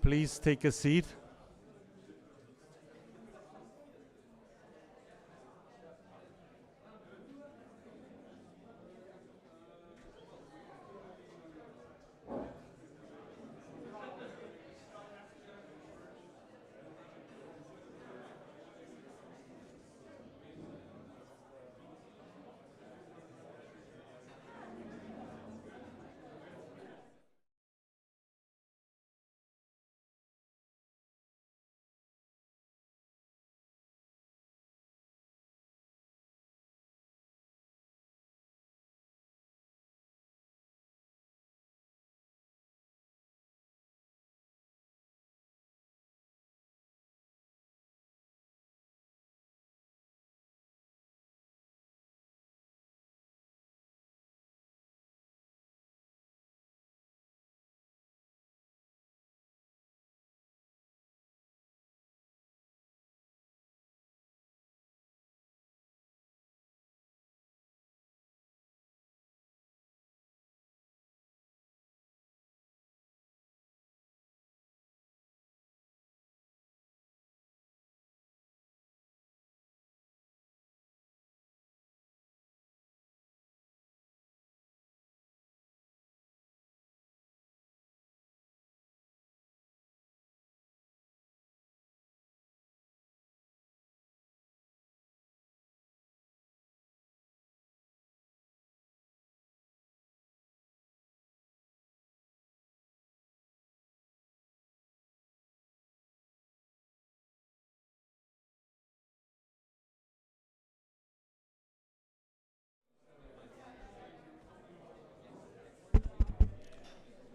Please take a seat.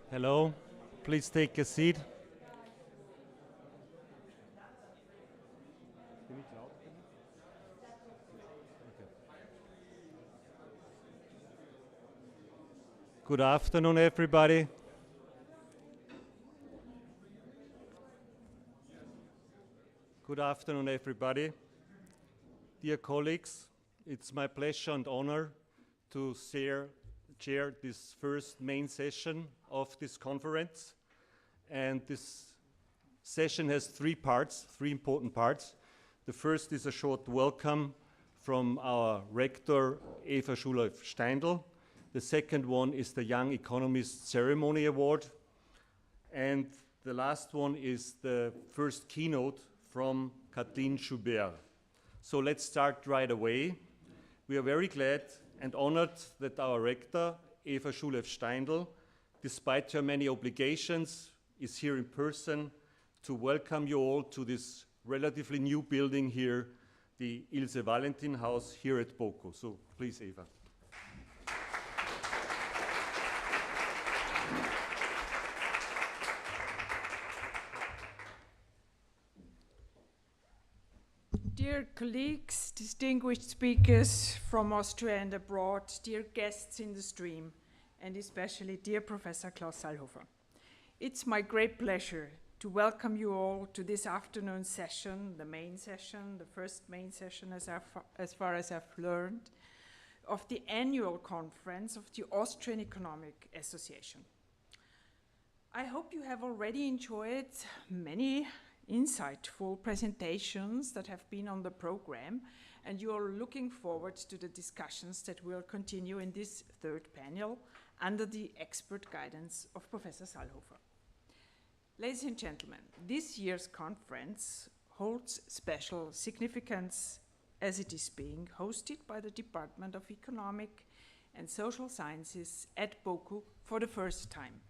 Hello, please take a seat. Good afternoon, everybody. Good afternoon, everybody. Dear colleagues, it's my pleasure and honor to chair this first main session of this conference. And this session has three important parts. The first is a short welcome from our rector, Eva Schuler-Steindl. The second one is the Young Economist Ceremony Award. And the last one is the first keynote from Kathleen Schubert. So let's start right away. We are very glad and honored that our rector, Eva Schuler-Steindl, despite her many obligations, is here in person to welcome you all to this relatively new building here, the Ilse Valentin House here at BOKU. So please, Eva. Dear colleagues, distinguished speakers from Austria and abroad, dear guests in the stream, and especially dear Professor Klaus Sallhofer. It's my great pleasure to welcome you all to this afternoon session, the main session, the first main session as far as I've learned, of the annual conference of the Austrian Economic Association. I hope you have already enjoyed many insightful presentations that have been on the program, and you are looking forward to the discussions that will continue in this third panel under the expert guidance of Professor Sallhofer. Ladies and gentlemen, this year's conference holds special significance as it is being hosted by the Department of Economic and Social Sciences at BOKU for the first time.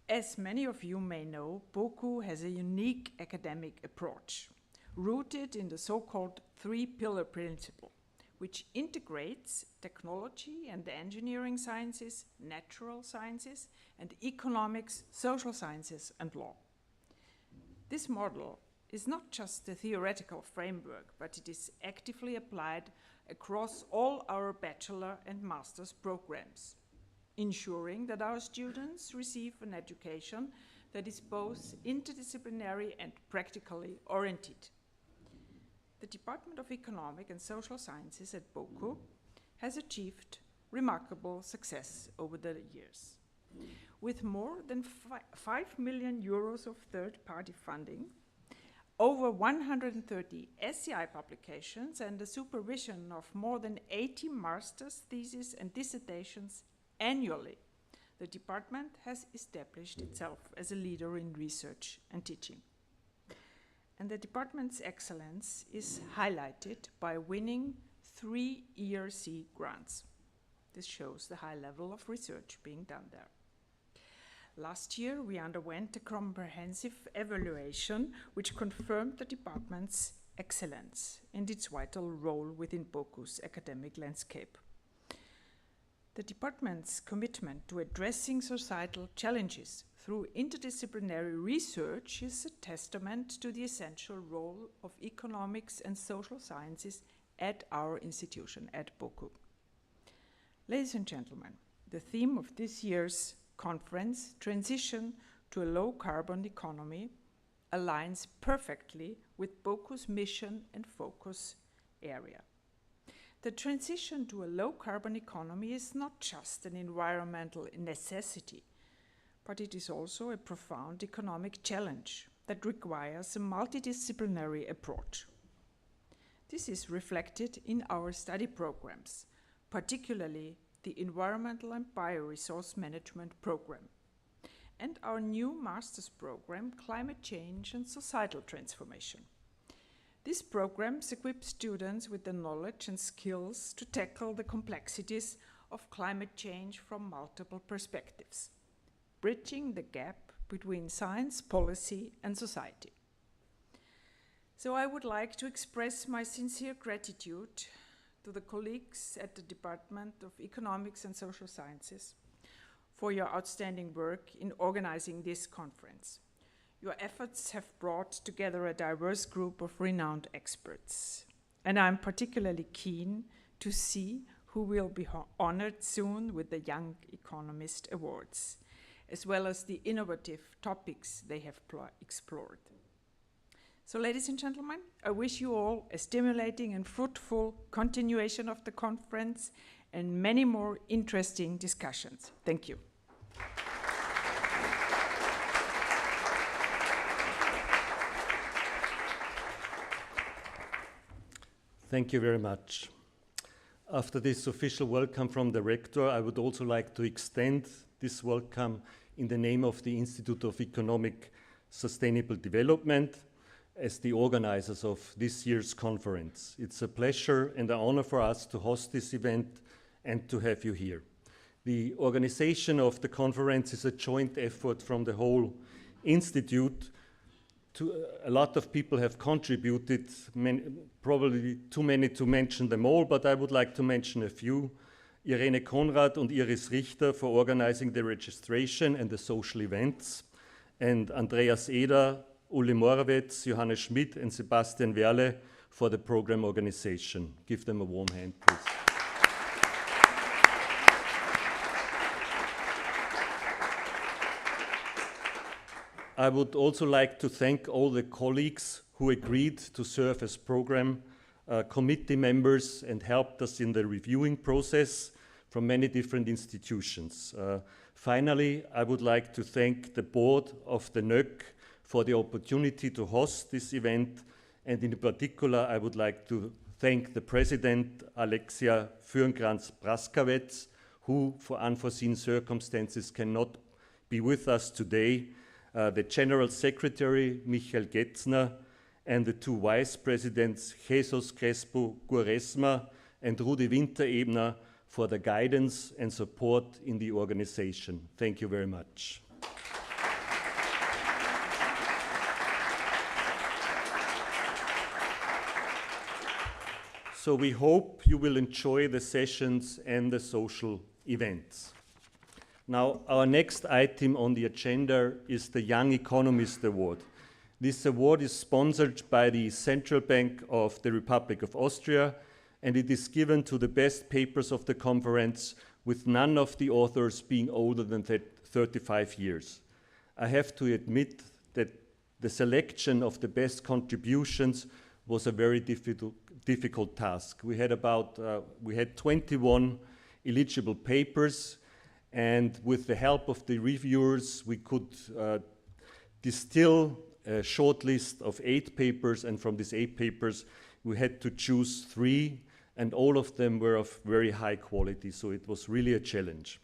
As many of you may know, BOKU has a unique academic approach, rooted in the so-called three-pillar principle, which integrates technology and the engineering sciences, natural sciences, and economics, social sciences, and law. This model is not just a theoretical framework, but it is actively applied across all our bachelor and master's programs, ensuring that our students receive an education that is both interdisciplinary and practically oriented. The Department of Economic and Social Sciences at BOKU has achieved remarkable success over the years. With more than 5 million euros of third-party funding, over 130 SCI publications, and the supervision of more than 80 master's theses and dissertations annually, the department has established itself as a leader in research and teaching. And the department's excellence is highlighted by winning 3 ERC grants. This shows the high level of research being done there. Last year, we underwent a comprehensive evaluation which confirmed the department's excellence and its vital role within BOKU's academic landscape. The department's commitment to addressing societal challenges through interdisciplinary research is a testament to the essential role of economics and social sciences at our institution, at BOKU. Ladies and gentlemen, the theme of this year's conference, Transition to a Low-Carbon Economy, aligns perfectly with BOKU's mission and focus area. The transition to a low-carbon economy is not just an environmental necessity, but it is also a profound economic challenge that requires a multidisciplinary approach. This is reflected in our study programs, particularly the Environmental and Bioresource Management Program, and our new master's program, Climate Change and Societal Transformation. These programs equip students with the knowledge and skills to tackle the complexities of climate change from multiple perspectives, bridging the gap between science, policy, and society. So I would like to express my sincere gratitude to the colleagues at the Department of Economics and Social Sciences for your outstanding work in organizing this conference. Your efforts have brought together a diverse group of renowned experts, and I'm particularly keen to see who will be honored soon with the Young Economist Awards, as well as the innovative topics they have explored. So, ladies and gentlemen, I wish you all a stimulating and fruitful continuation of the conference and many more interesting discussions. Thank you. Thank you very much. After this official welcome from the rector, I would also like to extend this welcome in the name of the Institute of Economic Sustainable Development as the organizers of this year's conference. It's a pleasure and an honor for us to host this event and to have you here. The organization of the conference is a joint effort from the whole institute. A lot of people have contributed, probably too many to mention them all, but I would like to mention a few. Irene Konrad and Iris Richter for organizing the registration and the social events, and Andreas Eder, Uli Morawetz, Johannes Schmidt, and Sebastian Werle for the program organization. Give them a warm hand, please. I would also like to thank all the colleagues who agreed to serve as program committee members and helped us in the reviewing process from many different institutions. Finally, I would like to thank the board of the NÖK for the opportunity to host this event, and in particular, I would like to thank the president, Alexia Fürnkrantz-Braskawetz, who, for unforeseen circumstances, cannot be with us today, the General Secretary, Michael Getzner, and the two Vice Presidents, Jesus Crespo Guaresma and Rudi Winterebner, for the guidance and support in the organization. Thank you very much. So we hope you will enjoy the sessions and the social events. Now, our next item on the agenda is the Young Economist Award. This award is sponsored by the Central Bank of the Republic of Austria, and it is given to the best papers of the conference, with none of the authors being older than 35 years. I have to admit that the selection of the best contributions was a very difficult task. We had 21 eligible papers, And with the help of the reviewers, we could distill a short list of 8 papers, and from these 8 papers, we had to choose 3, and all of them were of very high quality, so it was really a challenge.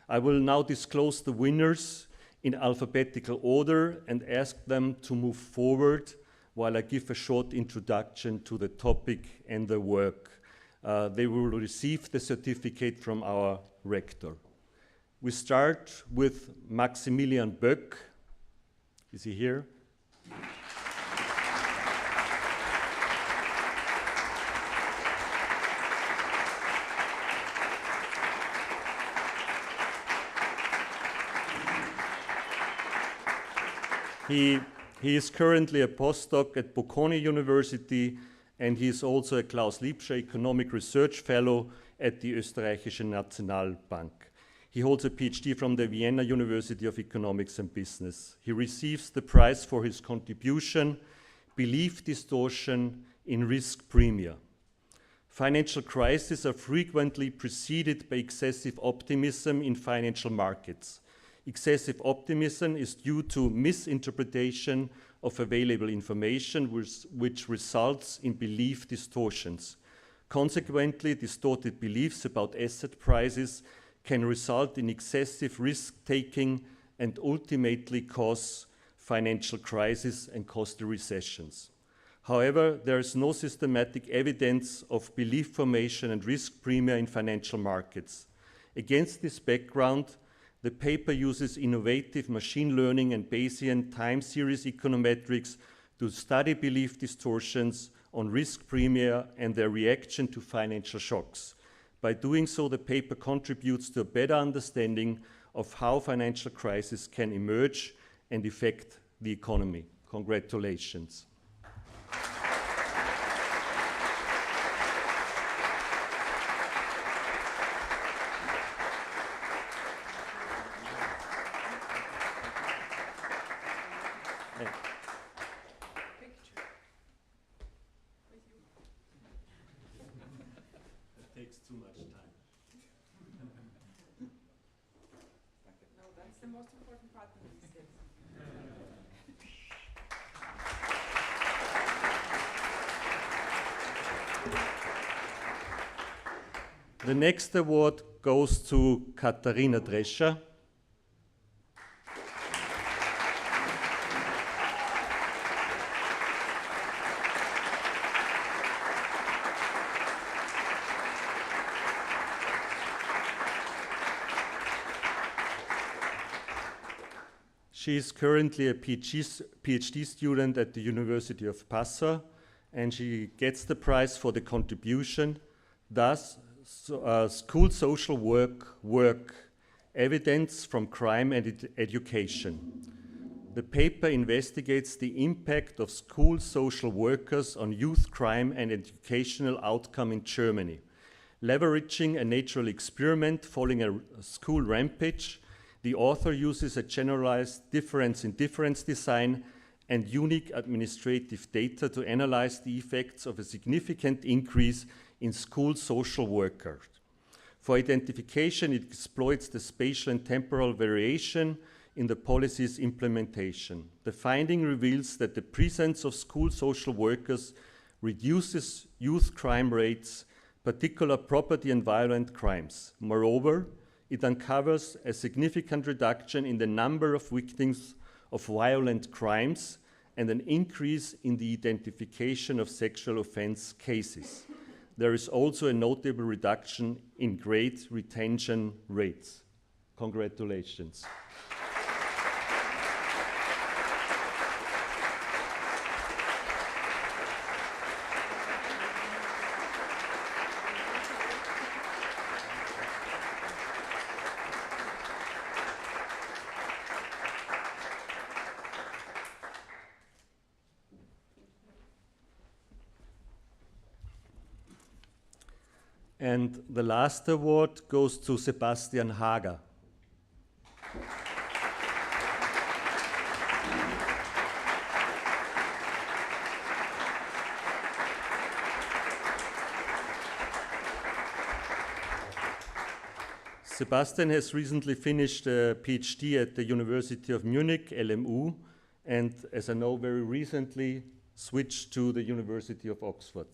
I will now disclose the winners in alphabetical order and ask them to move forward while I give a short introduction to the topic and the work. They will receive the certificate from our rector. We start with Maximilian Böck. Is he here? He is currently a postdoc at Bocconi University, and he is also a Klaus Liebscher Economic Research Fellow at the Österreichische Nationalbank. He holds a PhD from the Vienna University of Economics and Business. He receives the prize for his contribution, Belief Distortion in Risk Premia. Financial crises are frequently preceded by excessive optimism in financial markets. Excessive optimism is due to misinterpretation of available information, which results in belief distortions. Consequently, distorted beliefs about asset prices can result in excessive risk-taking and ultimately cause financial crises and costly recessions. However, there is no systematic evidence of belief formation and risk premia in financial markets. Against this background, the paper uses innovative machine learning and Bayesian time series econometrics to study belief distortions on risk premia and their reaction to financial shocks. By doing so, the paper contributes to a better understanding of how financial crises can emerge and affect the economy. Congratulations. The next award goes to Katharina Drescher. She is currently a PhD student at the University of Passau, and she gets the prize for the contribution. Thus, school social work, evidence from crime and education. The paper investigates the impact of school social workers on youth crime and educational outcome in Germany. Leveraging a natural experiment following a school rampage, the author uses a generalized difference in difference design and unique administrative data to analyze the effects of a significant increase in school social workers. For identification, it exploits the spatial and temporal variation in the policy's implementation. The finding reveals that the presence of school social workers reduces youth crime rates, particular property and violent crimes. Moreover, it uncovers a significant reduction in the number of victims of violent crimes and an increase in the identification of sexual offense cases. There is also a notable reduction in grade retention rates. Congratulations. And the last award goes to Sebastian Hager. Sebastian has recently finished a PhD at the University of Munich, LMU, and as I know, very recently switched to the University of Oxford.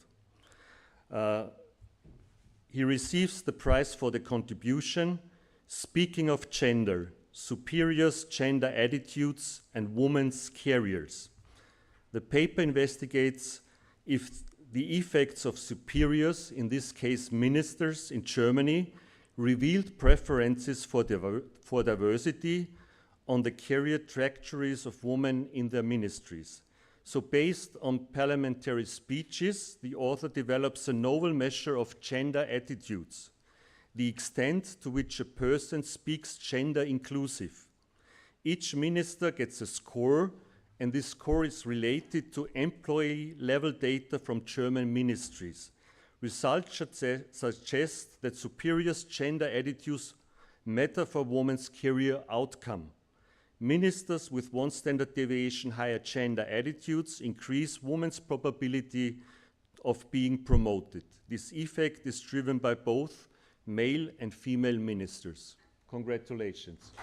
He receives the prize for the contribution, Speaking of Gender, Superiors, Gender Attitudes, and Women's Careers. The paper investigates if the effects of superiors, in this case ministers in Germany, revealed preferences for diversity on the career trajectories of women in their ministries. So based on parliamentary speeches, the author develops a novel measure of gender attitudes, the extent to which a person speaks gender inclusive. Each minister gets a score, and this score is related to employee-level data from German ministries. Results suggest that superiors' gender attitudes matter for women's career outcome. Ministers with 1 standard deviation higher gender attitudes increase women's probability of being promoted. This effect is driven by both male and female ministers. Congratulations.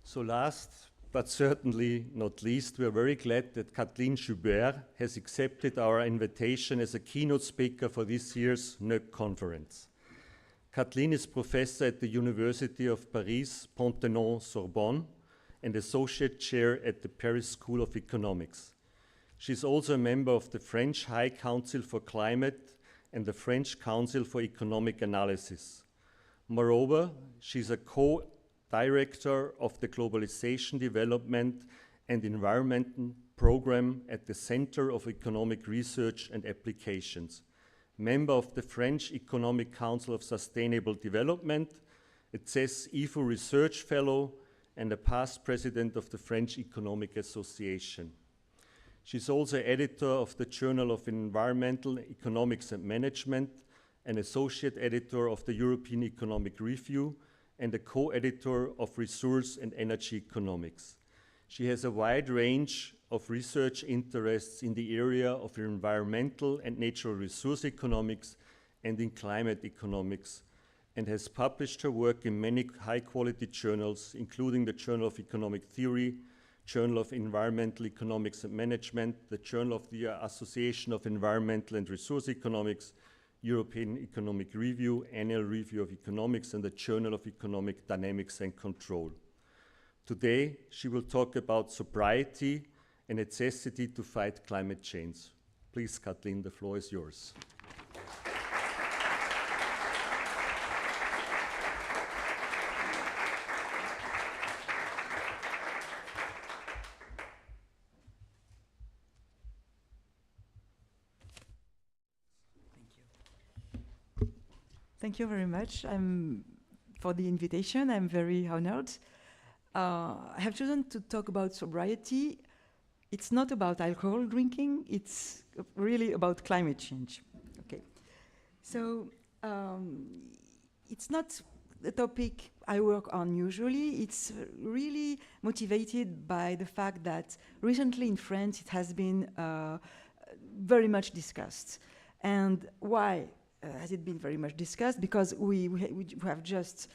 So last, but certainly not least, we are very glad that Kathleen Joubert has accepted our invitation as a keynote speaker for this year's NÖC conference. Kathleen is professor at the University of Paris, Panthéon-Sorbonne, and associate chair at the Paris School of Economics. She is also a member of the French High Council for Climate and the French Council for Economic Analysis. Moreover, she is a co-director of the Globalization Development and Environment Program at the Center of Economic Research and Applications, member of the French Economic Council of Sustainable Development, a CES-IFO Research Fellow, and a past president of the French Economic Association. She's also editor of the Journal of Environmental Economics and Management, an associate editor of the European Economic Review, and a co-editor of Resource and Energy Economics. She has a wide range of research interests in the area of environmental and natural resource economics and in climate economics, and has published her work in many high-quality journals, including the Journal of Economic Theory, Journal of Environmental Economics and Management, the Journal of the Association of Environmental and Resource Economics, European Economic Review, Annual Review of Economics, and the Journal of Economic Dynamics and Control. Today, she will talk about sobriety and necessity to fight climate change. Please, Kathleen, the floor is yours. Thank you very much for the invitation. I'm very honored. I have chosen to talk about sobriety. It's not about alcohol drinking, it's really about climate change. Okay. So it's not the topic I work on usually. It's really motivated by the fact that recently in France it has been very much discussed. And why has it been very much discussed? Because we have just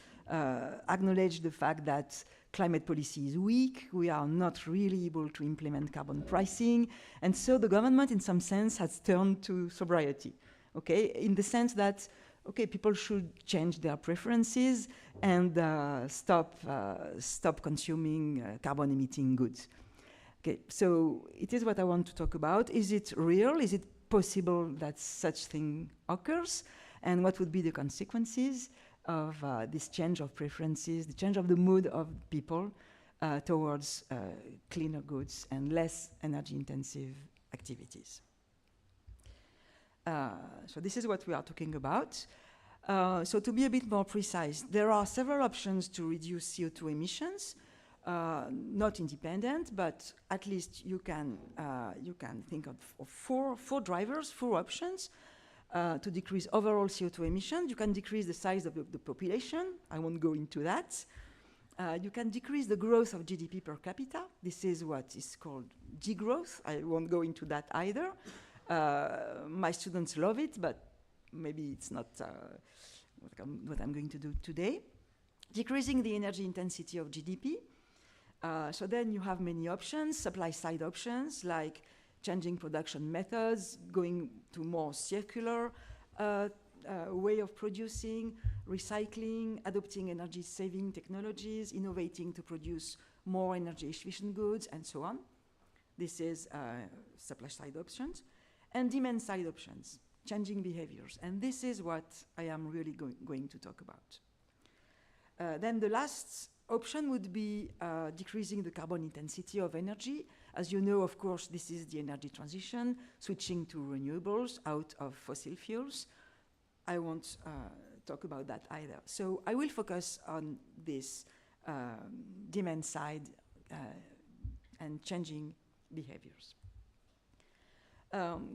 acknowledged the fact that climate policy is weak, we are not really able to implement carbon pricing, and so the government in some sense has turned to sobriety, okay? In the sense that, okay, people should change their preferences and stop consuming carbon emitting goods. Okay, so it is what I want to talk about. Is it real? Is it possible that such thing occurs? And what would be the consequences of this change of preferences, the change of the mood of people towards cleaner goods and less energy-intensive activities? So this is what we are talking about. So to be a bit more precise, there are several options to reduce CO2 emissions. not independent, but at least you can think of four drivers, four options to decrease overall CO2 emissions. You can decrease the size of the population. I won't go into that. You can decrease the growth of GDP per capita. This is what is called degrowth. I won't go into that either. My students love it, but maybe it's not what I'm going to do today. Decreasing the energy intensity of GDP. So then you have many options, supply-side options, like changing production methods, going to more circular way of producing, recycling, adopting energy-saving technologies, innovating to produce more energy-efficient goods, and so on. This is supply-side options. And demand-side options, changing behaviors. And this is what I am really going to talk about. Then the last option would be decreasing the carbon intensity of energy. As you know, of course, this is the energy transition, switching to renewables out of fossil fuels. I won't talk about that either. So I will focus on this demand side and changing behaviors.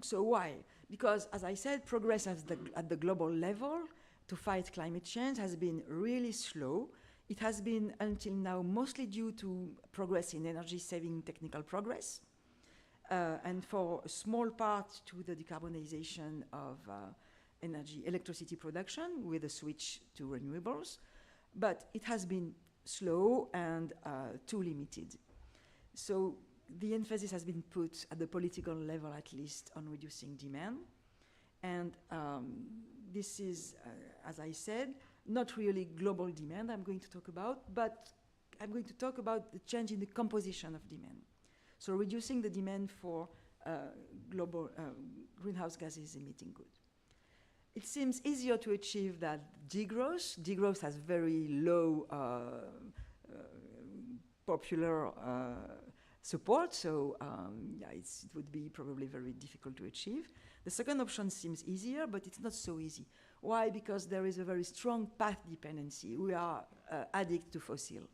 So why? Because, as I said, progress at the global level to fight climate change has been really slow. It has been, until now, mostly due to progress in energy-saving technical progress, and for a small part to the decarbonization of electricity production with a switch to renewables. But it has been slow and too limited. So the emphasis has been put at the political level, at least, on reducing demand. And this is, as I said, not really global demand I'm going to talk about, but I'm going to talk about the change in the composition of demand. So reducing the demand for global greenhouse gases emitting goods. It seems easier to achieve that degrowth. Degrowth has very low popular support, so yeah, it would be probably very difficult to achieve. The second option seems easier, but it's not so easy. Why? Because there is a very strong path dependency. We are addicted to fossil.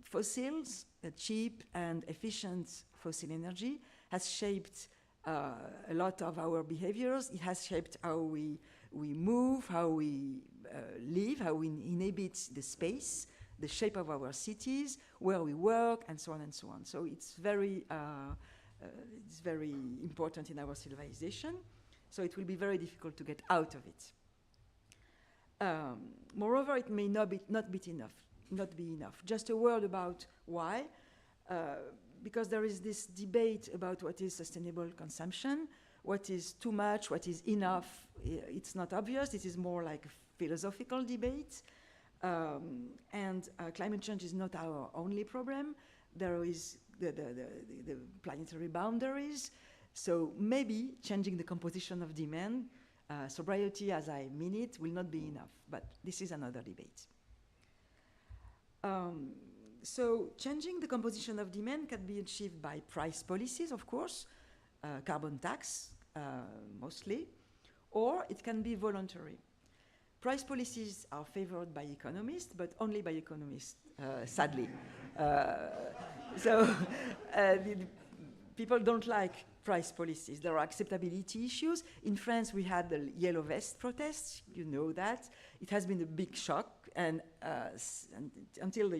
Fossils, cheap and efficient fossil energy, has shaped a lot of our behaviors. It has shaped how we move, how we live, how we inhabit the space, the shape of our cities, where we work, and so on and so on. So it's very important in our civilization. So it will be very difficult to get out of it. Moreover, it may not be enough. Just a word about why. Because there is this debate about what is sustainable consumption, what is too much, what is enough. It's not obvious. It is more like a philosophical debate. And climate change is not our only problem. There is the planetary boundaries. So maybe changing the composition of demand, sobriety as I mean it, will not be enough. But this is another debate. So changing the composition of demand can be achieved by price policies, of course, carbon tax mostly, or it can be voluntary. Price policies are favored by economists, but only by economists, sadly. People don't like price policies. There are acceptability issues. In France, we had the Yellow Vest protests. You know that. It has been a big shock, and until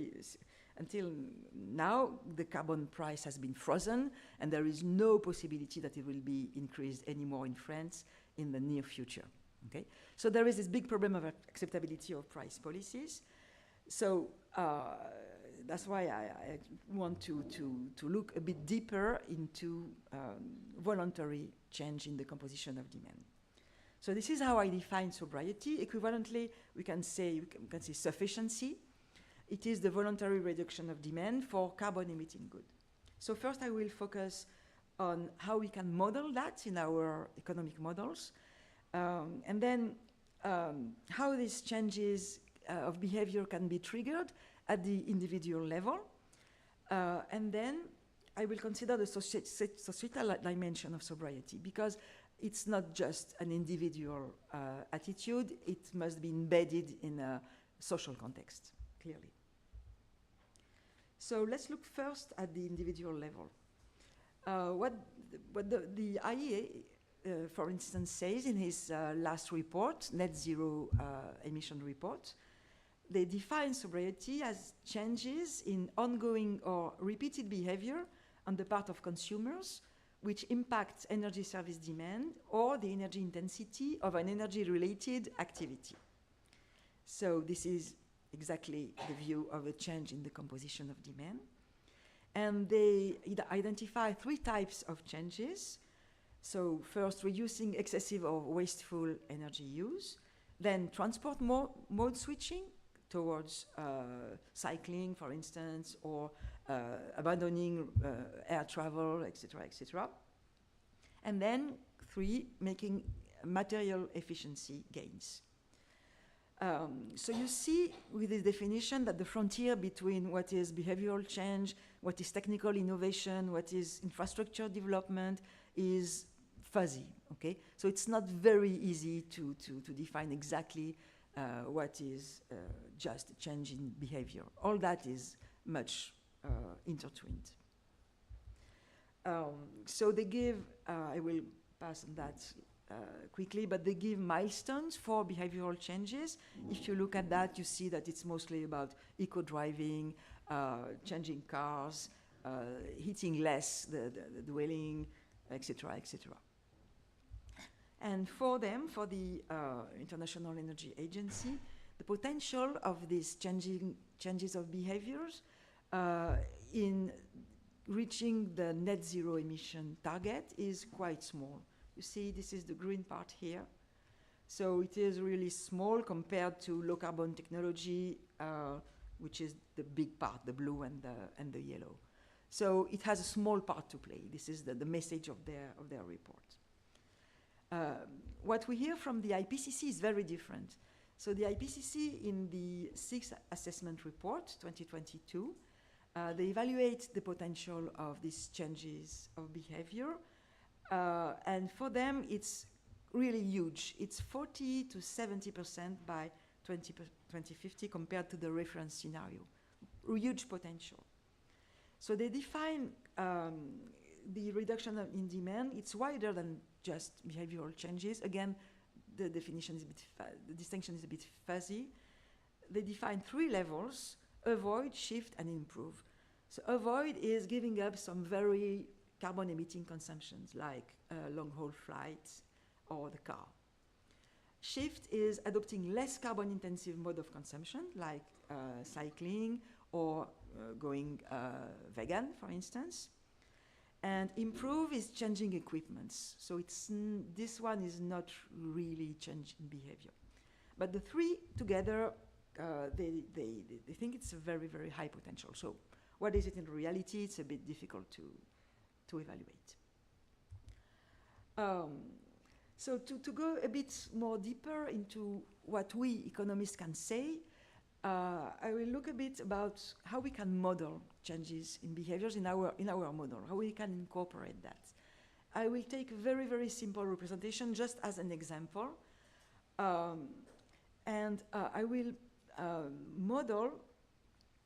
now, the carbon price has been frozen, and there is no possibility that it will be increased anymore in France in the near future. Okay? So there is this big problem of acceptability of price policies. So that's why I want to look a bit deeper into voluntary change in the composition of demand. So this is how I define sobriety. Equivalently, we can say sufficiency. It is the voluntary reduction of demand for carbon-emitting goods. So first, I will focus on how we can model that in our economic models, and then how these changes of behavior can be triggered at the individual level. And then I will consider the societal dimension of sobriety, because it's not just an individual attitude, it must be embedded in a social context, clearly. So let's look first at the individual level. What the IEA, for instance, says in his last report, Net Zero Emission Report, they define sobriety as changes in ongoing or repeated behavior on the part of consumers which impact energy service demand or the energy intensity of an energy-related activity. So this is exactly the view of a change in the composition of demand. And they identify 3 types of changes. So first, reducing excessive or wasteful energy use. Then transport mode switching towards cycling, for instance, or abandoning air travel, etc., etc. And then 3, making material efficiency gains. So you see with this definition that the frontier between what is behavioral change, what is technical innovation, what is infrastructure development is fuzzy, okay? So it's not very easy to define exactly what is just a change in behavior. All that is much intertwined. So they give, I will pass on that quickly, but they give milestones for behavioral changes. If you look at that, you see that it's mostly about eco-driving, changing cars, heating less the dwelling, etc., etc. And for them, for the International Energy Agency, the potential of these changes of behaviors in reaching the net zero emission target is quite small. You see, this is the green part here. So it is really small compared to low carbon technology, which is the big part, the blue and the yellow. So it has a small part to play. This is the message of their report. What we hear from the IPCC is very different. So the IPCC in the 6th assessment report, 2022, they evaluate the potential of these changes of behavior. And for them, it's really huge. It's 40 to 70% by 2050 compared to the reference scenario. Huge potential. So they define the reduction in demand. It's wider than just behavioral changes. Again, the definition is the distinction is a bit fuzzy. They define 3 levels: avoid, shift, and improve. So avoid is giving up some very carbon-emitting consumptions like long-haul flights or the car. Shift is adopting less carbon-intensive mode of consumption like cycling or going vegan, for instance. And improve is changing equipments. So this one is not really change in behavior. But the 3 together, they think it's a very, very high potential. So what is it in reality? It's a bit difficult to evaluate. So to go a bit more deeper into what we economists can say, I will look a bit about how we can model changes in behaviors in our model, how we can incorporate that. I will take a very, very simple representation just as an example. And I will model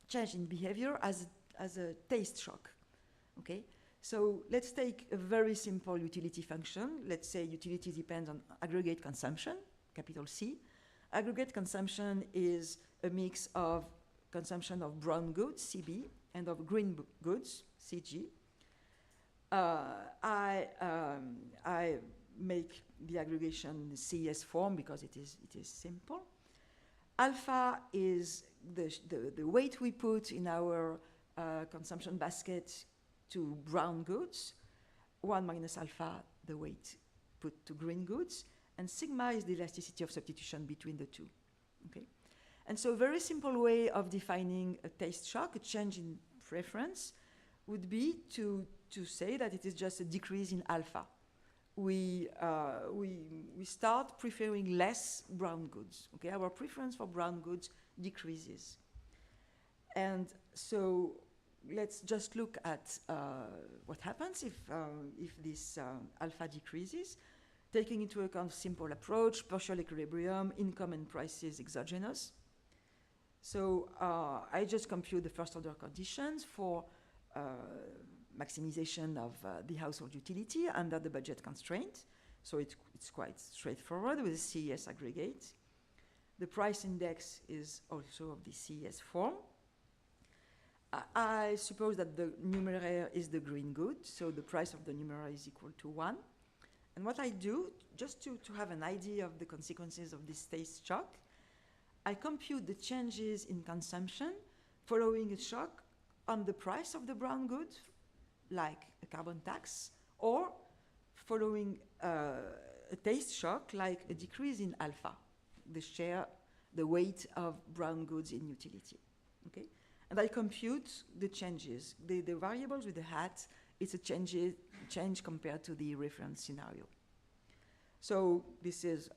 change in behavior as a taste shock, okay? So let's take a very simple utility function. Let's say utility depends on aggregate consumption, capital C. Aggregate consumption is a mix of consumption of brown goods, CB, and of green goods, CG. I make the aggregation CES form because it is simple. Alpha is the weight we put in our consumption basket to brown goods. 1 minus alpha, the weight put to green goods. And sigma is the elasticity of substitution between the two. Okay? And so a very simple way of defining a taste shock, a change in preference, would be to say that it is just a decrease in alpha. We start preferring less brown goods. Okay? Our preference for brown goods decreases. And so let's just look at what happens if this alpha decreases, taking into account simple approach, partial equilibrium, income and prices exogenous. So I just compute the first order conditions for maximization of the household utility under the budget constraint. So it's quite straightforward with a CES aggregate. The price index is also of the CES form. I suppose that the numerator is the green good, so the price of the numerator is equal to 1. And what I do, just to have an idea of the consequences of this taste shock, I compute the changes in consumption following a shock on the price of the brown good, like a carbon tax, or following a taste shock, like a decrease in alpha, the share, the weight of brown goods in utility. Okay? And I compute the changes. The variables with the hat, it's a change compared to the reference scenario. So this is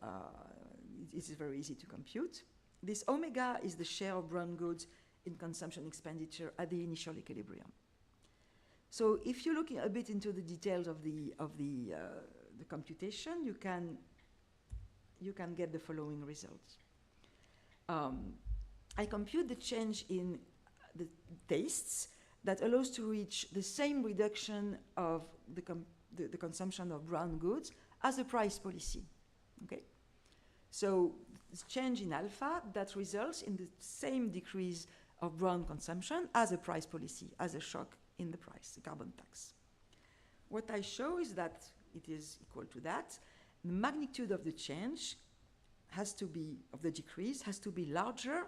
very easy to compute. This omega is the share of brown goods in consumption expenditure at the initial equilibrium. So if you look a bit into the details of the computation, you can get the following results. I compute the change in the tastes that allows to reach the same reduction of the consumption of brown goods as a price policy. Okay? So this change in alpha that results in the same decrease of brown consumption as a price policy, as a shock in the price, the carbon tax. What I show is that it is equal to that. The magnitude of the change has to be, of the decrease, has to be larger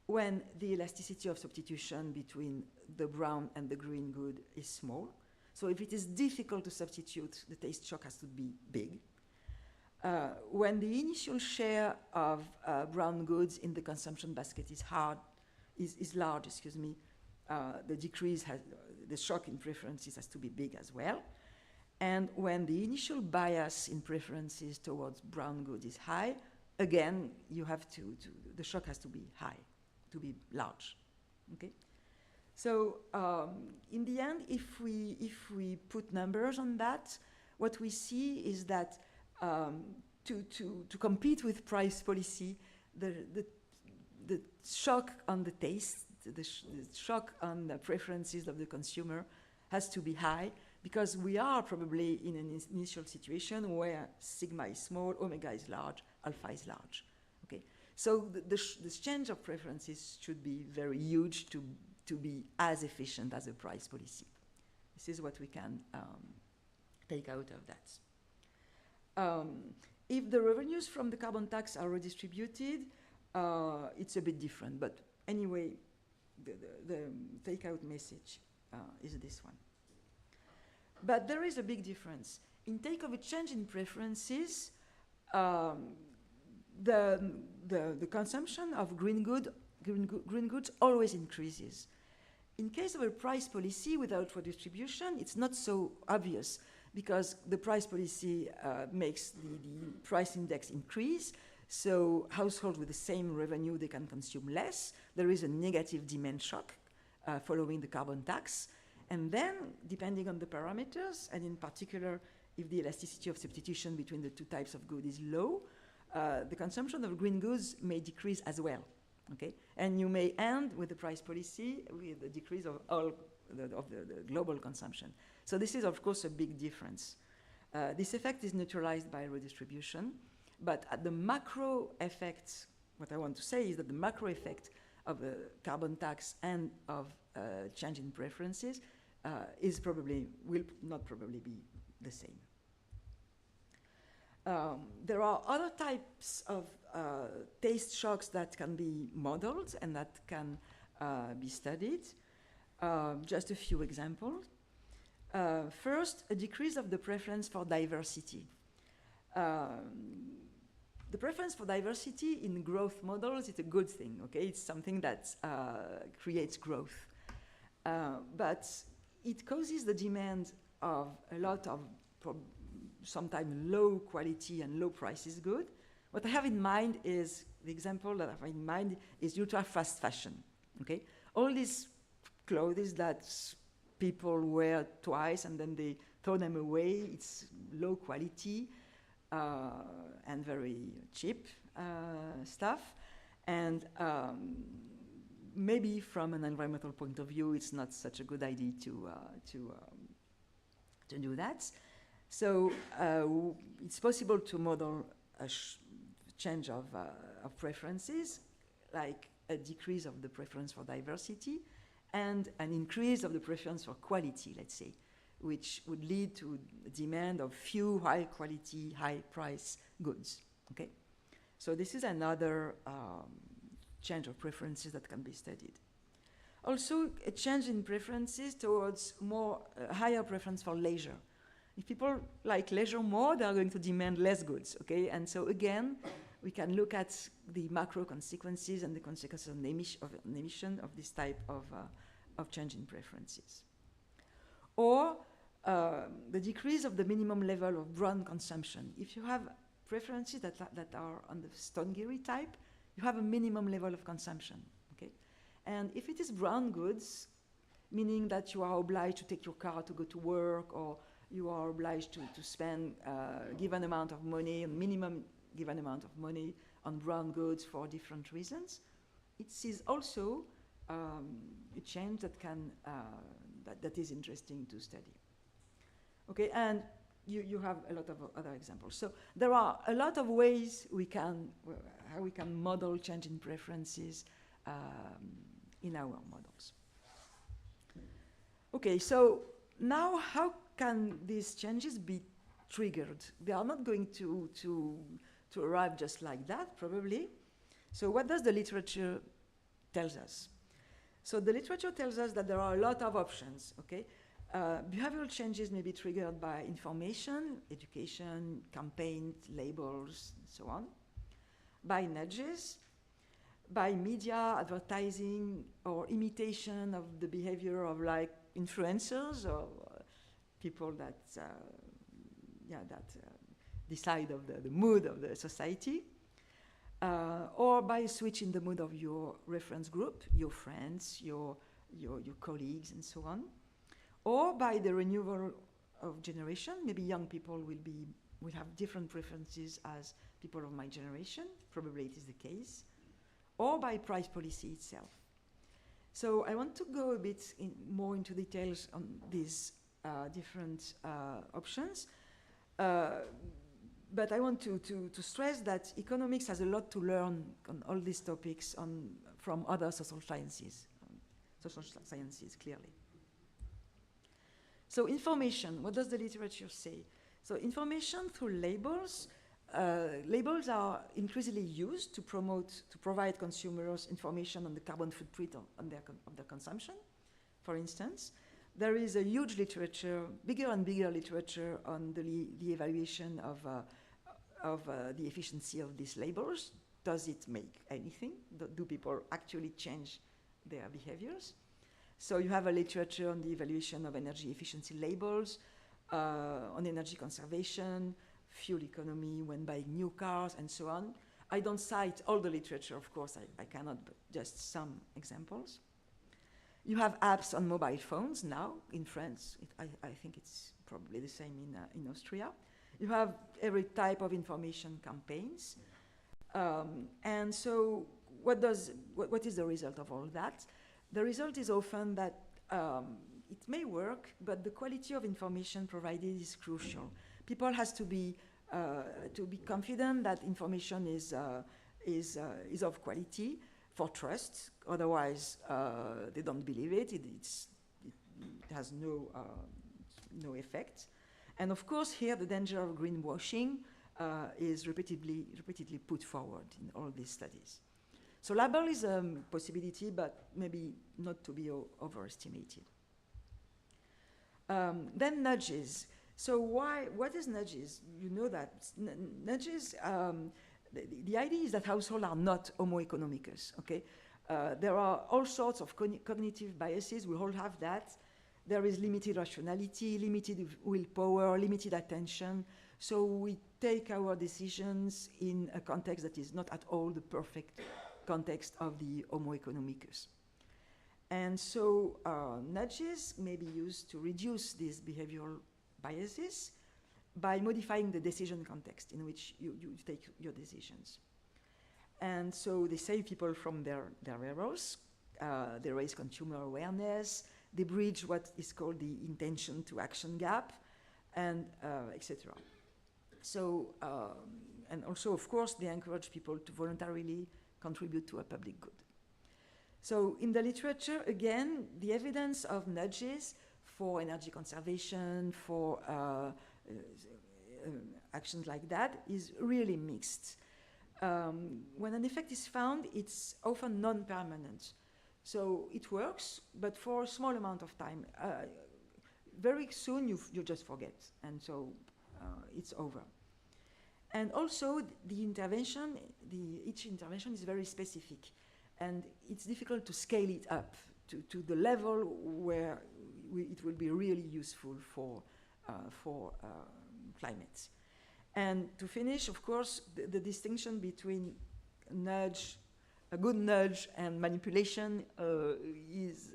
when the elasticity of substitution between the brown and the green good is small. So if it is difficult to substitute, the taste shock has to be big. When the initial share of brown goods in the consumption basket is large, the decrease the shock in preferences has to be big as well. And when the initial bias in preferences towards brown goods is high, again, you have the shock has to be high, to be large. Okay. So in the end, if we put numbers on that, what we see is that to compete with price policy, the shock on the taste, the shock on the preferences of the consumer has to be high, because we are probably in an initial situation where sigma is small, omega is large, alpha is large. Okay, so the change of preferences should be very huge to be as efficient as a price policy. This is what we can take out of that. If the revenues from the carbon tax are redistributed, it's a bit different. But anyway, the take-out message is this one. But there is a big difference. In take of a change in preferences, the consumption of green goods always increases. In case of a price policy without redistribution, it's not so obvious, because the price policy makes the price index increase. So households with the same revenue, they can consume less. There is a negative demand shock following the carbon tax. And then, depending on the parameters, and in particular, if the elasticity of substitution between the two types of good is low, the consumption of green goods may decrease as well. Okay? And you may end with the price policy with a decrease of all the global consumption. So this is, of course, a big difference. This effect is neutralized by redistribution, but at the macro effect, what I want to say is that the macro effect of a carbon tax and of change in preferences will not probably be the same. There are other types of taste shocks that can be modeled and that can be studied. Just a few examples. First, a decrease of the preference for diversity. The preference for diversity in growth models is a good thing, okay? It's something that creates growth. But it causes the demand of a lot of sometimes low quality and low prices good. What I have in mind is, the example that I have in mind is ultra fast fashion, okay? All these clothes that people wear twice and then they throw them away, it's low quality and very cheap stuff. And maybe from an environmental point of view, it's not such a good idea to do that. So it's possible to model a change of preferences, like a decrease of the preference for diversity and an increase of the preference for quality, let's say, which would lead to a demand of few high-quality, high-price goods, okay? So this is another change of preferences that can be studied. Also, a change in preferences towards more higher preference for leisure. If people like leisure more, they are going to demand less goods, okay? And so again, we can look at the macro consequences and the consequences of an emission of this type of change in preferences. Or the decrease of the minimum level of brown consumption. If you have preferences that are on the Stonegiri type, you have a minimum level of consumption, okay? And if it is brown goods, meaning that you are obliged to take your car to go to work, or you are obliged to spend a given amount of money, a minimum given amount of money on brown goods for different reasons, it is also a change that can that is interesting to study. Okay, and you have a lot of other examples. So there are a lot of ways how we can model change in preferences in our models. Okay, so now how can these changes be triggered? They are not going to arrive just like that, probably. So what does the literature tells us? So the literature tells us that there are a lot of options, okay? Behavioral changes may be triggered by information, education, campaigns, labels, and so on, by nudges, by media, advertising, or imitation of the behavior of like influencers or people that decide of the mood of the society, or by a switch in the mood of your reference group, your friends, your colleagues, and so on, or by the renewal of generation. Maybe young people will have different preferences as people of my generation. Probably it is the case. Or by price policy itself. So I want to go a bit more into details on these different options. But I want to stress that economics has a lot to learn on all these topics from other social sciences, clearly. So information, what does the literature say? So information through labels. Labels are increasingly used to provide consumers information on the carbon footprint of their consumption, for instance. There is a huge literature, bigger and bigger literature on the evaluation of the efficiency of these labels. Does it make anything? Do people actually change their behaviors? So you have a literature on the evaluation of energy efficiency labels, on energy conservation, fuel economy when buying new cars, and so on. I don't cite all the literature, of course, I cannot, but just some examples. You have apps on mobile phones now in France. I think it's probably the same in Austria. You have every type of information campaigns. And so what is the result of all that? The result is often that it may work, but the quality of information provided is crucial. People has to be confident that information is of quality for trust. Otherwise, they don't believe it. It has no effect. And of course, here the danger of greenwashing is repeatedly put forward in all these studies. So label is a possibility, but maybe not to be overestimated. Then nudges. So what is nudges? You know that nudges, the idea is that households are not homo economicus, okay? There are all sorts of cognitive biases, we all have that. There is limited rationality, limited willpower, limited attention. So we take our decisions in a context that is not at all the perfect context of the homo economicus. And so nudges may be used to reduce these behavioral biases by modifying the decision context in which you take your decisions. And so they save people from their errors, they raise consumer awareness, they bridge what is called the intention to action gap, and etc. So, and also, of course, they encourage people to voluntarily contribute to a public good. So in the literature, again, the evidence of nudges for energy conservation, for actions like that is really mixed. When an effect is found, it's often non-permanent. So it works, but for a small amount of time. Very soon you just forget, and so it's over. And also the intervention, each intervention is very specific, and it's difficult to scale it up to the level where it will be really useful for climate. And to finish, of course, the distinction between a good nudge and manipulation is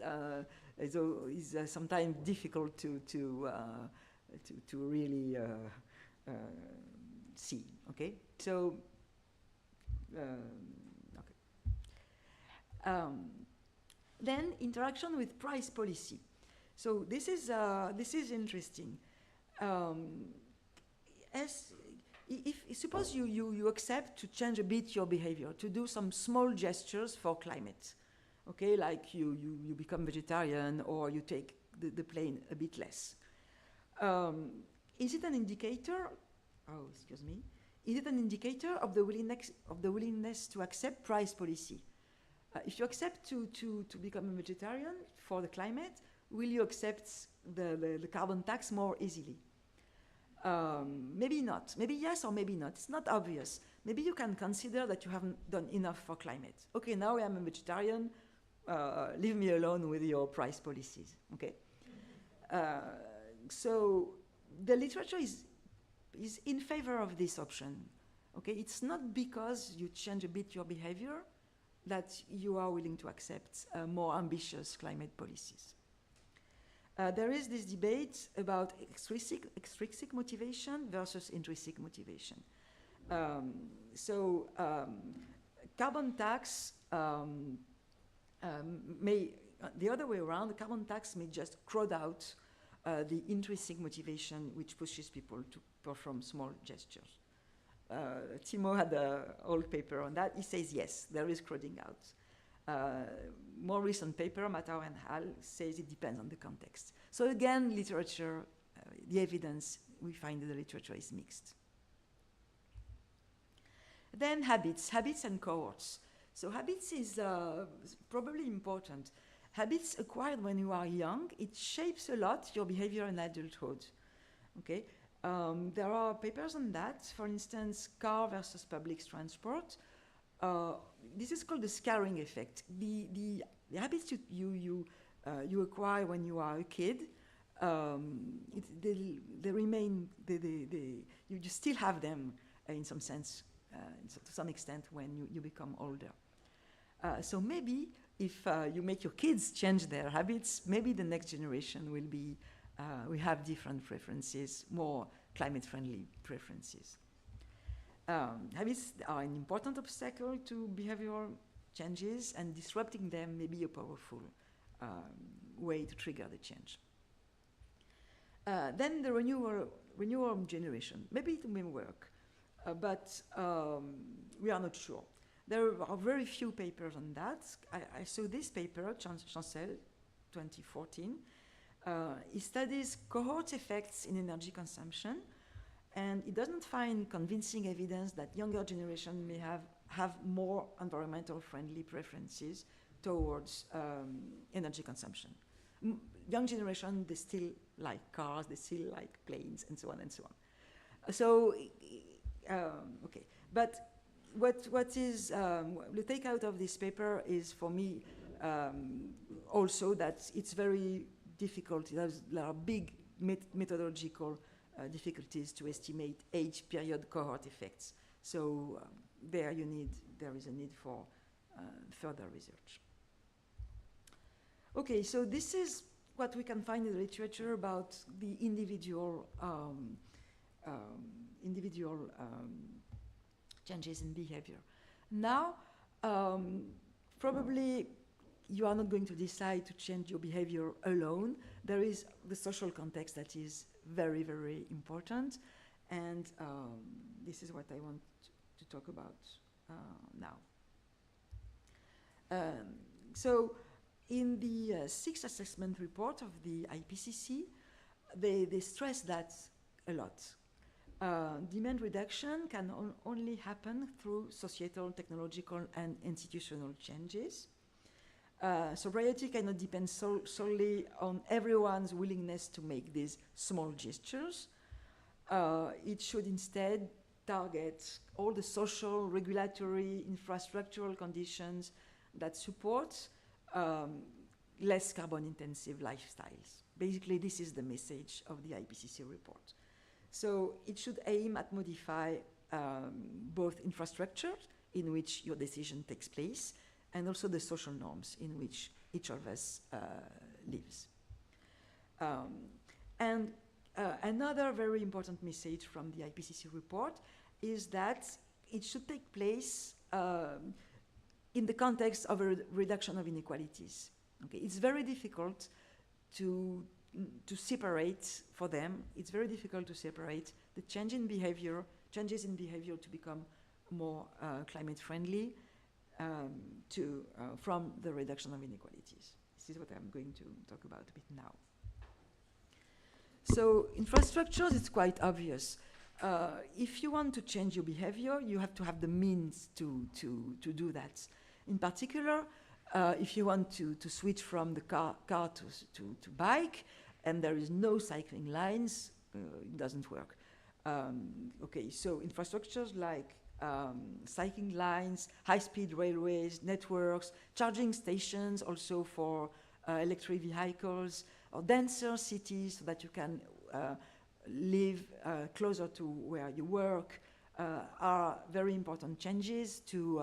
sometimes difficult to really see. Okay, so then interaction with price policy. So this is interesting. Suppose you accept to change a bit your behavior, to do some small gestures for climate, okay, like you become vegetarian or you take the plane a bit less. Is it an indicator? Oh, excuse me. Is it an indicator of the willingness to accept price policy? If you accept to become a vegetarian for the climate, will you accept the carbon tax more easily? Maybe not. Maybe yes or maybe not. It's not obvious. Maybe you can consider that you haven't done enough for climate. Okay, now I am a vegetarian. Leave me alone with your price policies. Okay. So the literature is in favor of this option. Okay, it's not because you change a bit your behavior that you are willing to accept more ambitious climate policies. There is this debate about extrinsic motivation versus intrinsic motivation. Carbon tax the other way around, the carbon tax may just crowd out the intrinsic motivation which pushes people to perform small gestures. Timo had an old paper on that. He says, yes, there is crowding out. More recent paper, Matau and Hall, says it depends on the context. So again, literature, the evidence we find in the literature is mixed. Then habits and cohorts. So habits is probably important. Habits acquired when you are young, it shapes a lot your behavior in adulthood. Okay, there are papers on that. For instance, car versus public transport. This is called the scarring effect. The habits you acquire when you are a kid, they remain. You still have them in some sense, to some extent, when you become older. So maybe if you make your kids change their habits, maybe the next generation will have different preferences, more climate-friendly preferences. Habits are an important obstacle to behavioral changes, and disrupting them may be a powerful way to trigger the change. Then the renewal generation. Maybe it may work, but we are not sure. There are very few papers on that. I saw this paper, Chancel, 2014. It studies cohort effects in energy consumption, and it doesn't find convincing evidence that younger generation may have more environmental friendly preferences towards energy consumption. Young generation, they still like cars, they still like planes, and so on and so on. So, okay, but what is the takeout of this paper is, for me, also that it's very difficult. There are big methodological difficulties to estimate age period cohort effects. So there is a need for further research. Okay, so this is what we can find in the literature about the individual changes in behavior. Now, probably you are not going to decide to change your behavior alone. There is the social context that is very, very important. And this is what I want to talk about now. So in the sixth assessment report of the IPCC, they stress that a lot. Demand reduction can only happen through societal, technological, and institutional changes. Sobriety cannot depend solely on everyone's willingness to make these small gestures. It should instead target all the social, regulatory, infrastructural conditions that support less carbon-intensive lifestyles. Basically, this is the message of the IPCC report. So it should aim at modify both infrastructure in which your decision takes place and also the social norms in which each of us lives. Another very important message from the IPCC report is that it should take place in the context of a reduction of inequalities. Okay, it's very difficult to separate for them. It's very difficult to separate the changes in behavior to become more climate friendly from the reduction of inequalities. This is what I'm going to talk about a bit now. So infrastructures, it's quite obvious. If you want to change your behavior, you have to have the means to do that. In particular, if you want to switch from the car to bike, and there is no cycling lines, it doesn't work. Okay, so infrastructures like cycling lines, high-speed railways, networks, charging stations also for electric vehicles, or denser cities so that you can live closer to where you work, are very important changes to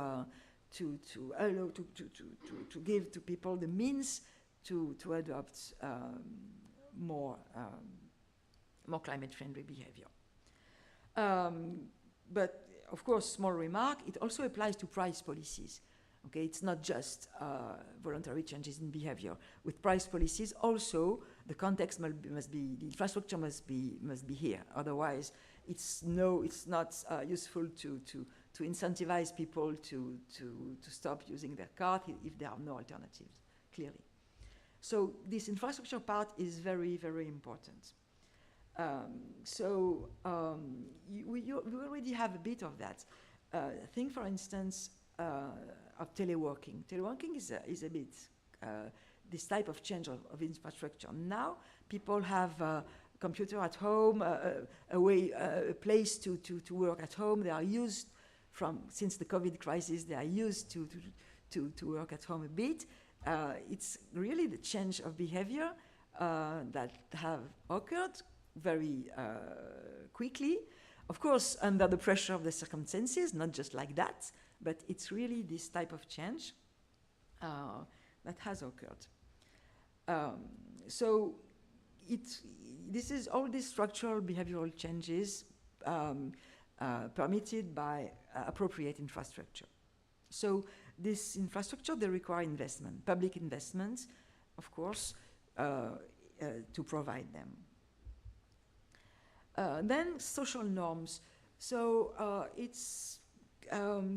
give to people the means to adopt more climate-friendly behavior. But of course, small remark, it also applies to price policies. Okay, it's not just voluntary changes in behavior. With price policies, also the context must be the infrastructure must be here. Otherwise, it's not useful to incentivize people to stop using their car if there are no alternatives. Clearly, so this infrastructure part is very, very important. We already have a bit of that. Think, for instance, of teleworking. Teleworking is a bit this type of change of infrastructure. Now people have a computer at home, a place to work at home. They are used since the COVID crisis. They are used to work at home a bit. It's really the change of behavior that have occurred very quickly. Of course, under the pressure of the circumstances, not just like that, but it's really this type of change that has occurred. So this is all these structural behavioral changes permitted by appropriate infrastructure. So this infrastructure, they require investment, public investments, of course, to provide them. Then social norms. So it's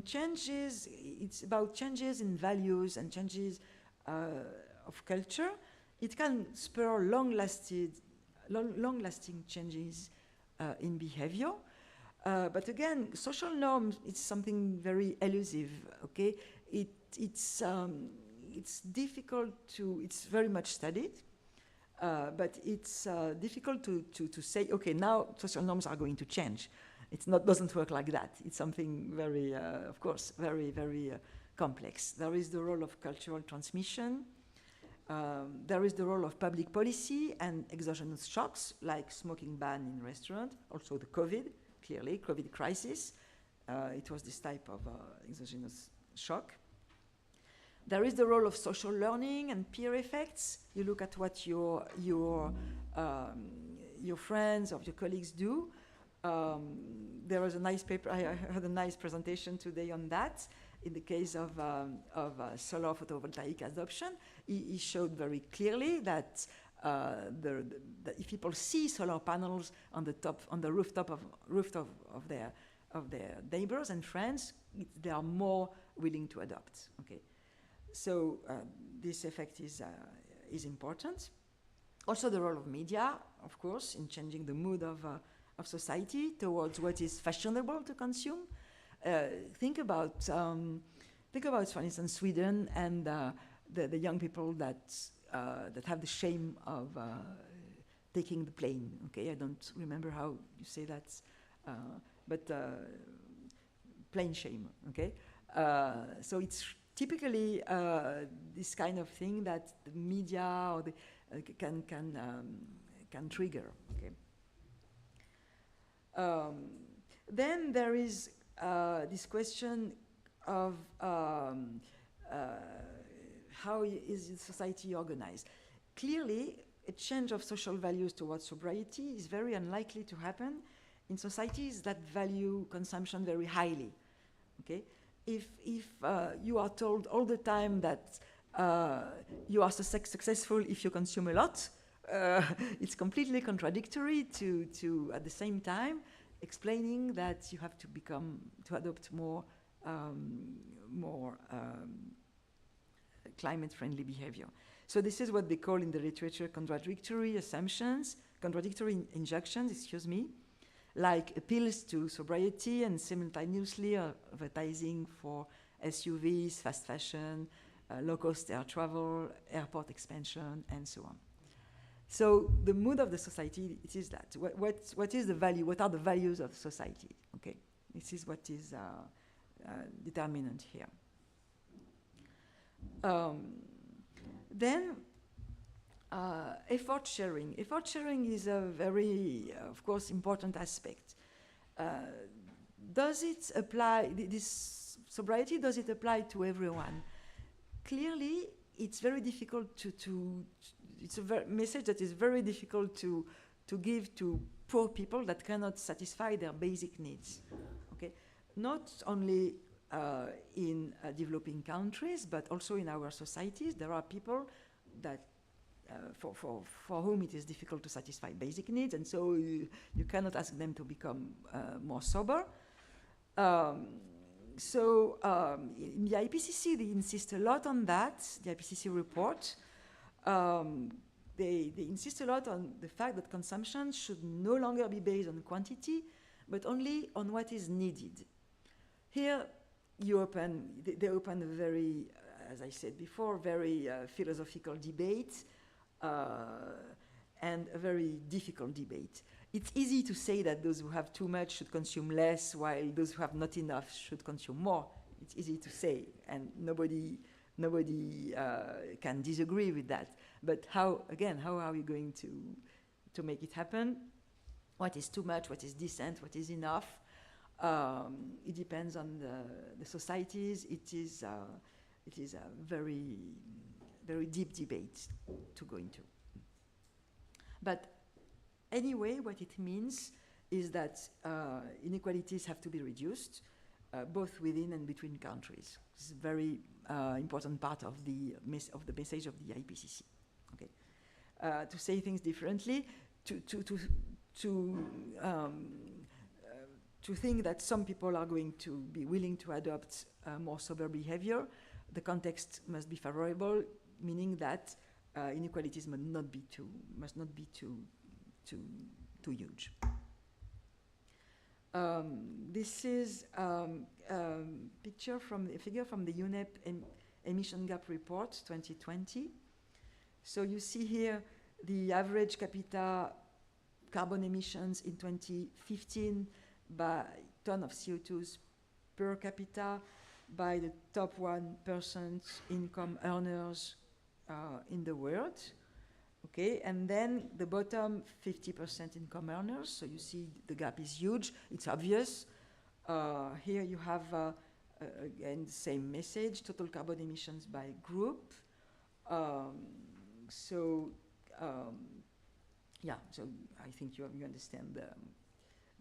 changes. It's about changes in values and changes of culture. It can spur long-lasting changes in behavior. But again, social norms, it's something very elusive. Okay, it's difficult to. It's very much studied. But it's difficult to say, okay, now social norms are going to change. Doesn't work like that. It's something very, of course, very, very complex. There is the role of cultural transmission. There is the role of public policy and exogenous shocks, like smoking ban in restaurants, also the COVID crisis. It was this type of exogenous shock. There is the role of social learning and peer effects. You look at what your friends or your colleagues do. There was a nice paper. I heard a nice presentation today on that. in the case of solar photovoltaic adoption, he showed very clearly that that if people see solar panels on the rooftop of their neighbors and friends, they are more willing to adopt. Okay, so this effect is important. Also, the role of media, of course, in changing the mood of society towards what is fashionable to consume. Think about, for instance, Sweden and the young people that have the shame of taking the plane. Okay, I don't remember how you say that, but plane shame. Okay, so it's typically this kind of thing that the media or the can trigger. Okay. Then there is this question of how is society organized. Clearly, a change of social values towards sobriety is very unlikely to happen in societies that value consumption very highly. Okay, if you are told all the time that you are successful if you consume a lot, it's completely contradictory to at the same time explaining that you have to adopt more climate-friendly behavior. So this is what they call in the literature contradictory assumptions, contradictory injunctions, excuse me, like appeals to sobriety and simultaneously advertising for SUVs, fast fashion, low-cost air travel, airport expansion, and so on. So the mood of the society, it is that. What is the value? What are the values of society? Okay, this is what is determinant here. Then effort sharing. Effort sharing is a very, of course, important aspect. Does it apply? This sobriety, does it apply to everyone? Clearly, it's very difficult it's a message that is very difficult to give to poor people that cannot satisfy their basic needs. Okay, not only in developing countries, but also in our societies, there are people that for whom it is difficult to satisfy basic needs, and so you cannot ask them to become more sober. So in the IPCC, they insist a lot on that, the IPCC report. They insist a lot on the fact that consumption should no longer be based on quantity, but only on what is needed. Here, they open a very, as I said before, very philosophical debate and a very difficult debate. It's easy to say that those who have too much should consume less, while those who have not enough should consume more. It's easy to say, and nobody can disagree with that. But how are we going to make it happen? What is too much? What is decent? What is enough? It depends on the societies. It is a very, very deep debate to go into. But anyway, what it means is that inequalities have to be reduced, both within and between countries. This is a very important part of the message of the IPCC. Okay, to say things differently, to think that some people are going to be willing to adopt more sober behavior, the context must be favorable, meaning that inequalities must not be too huge. This is a figure from the UNEP Emission Gap Report 2020. So you see here the average capita carbon emissions in 2015 by ton of CO2s per capita by the top 1% income earners in the world. Okay, and then the bottom 50% income earners. So you see the gap is huge. It's obvious. Here you have, again, the same message, total carbon emissions by group. So I think you understand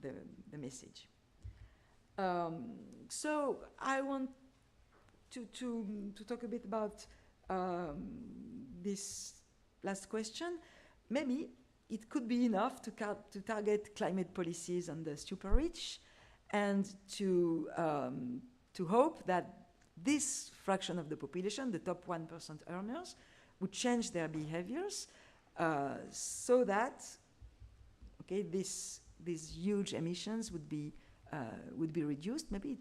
the message. So I want to talk a bit about this last question, maybe it could be enough to target climate policies on the super rich, and to hope that this fraction of the population, the top 1% earners, would change their behaviors so that, okay, these huge emissions would be reduced. Maybe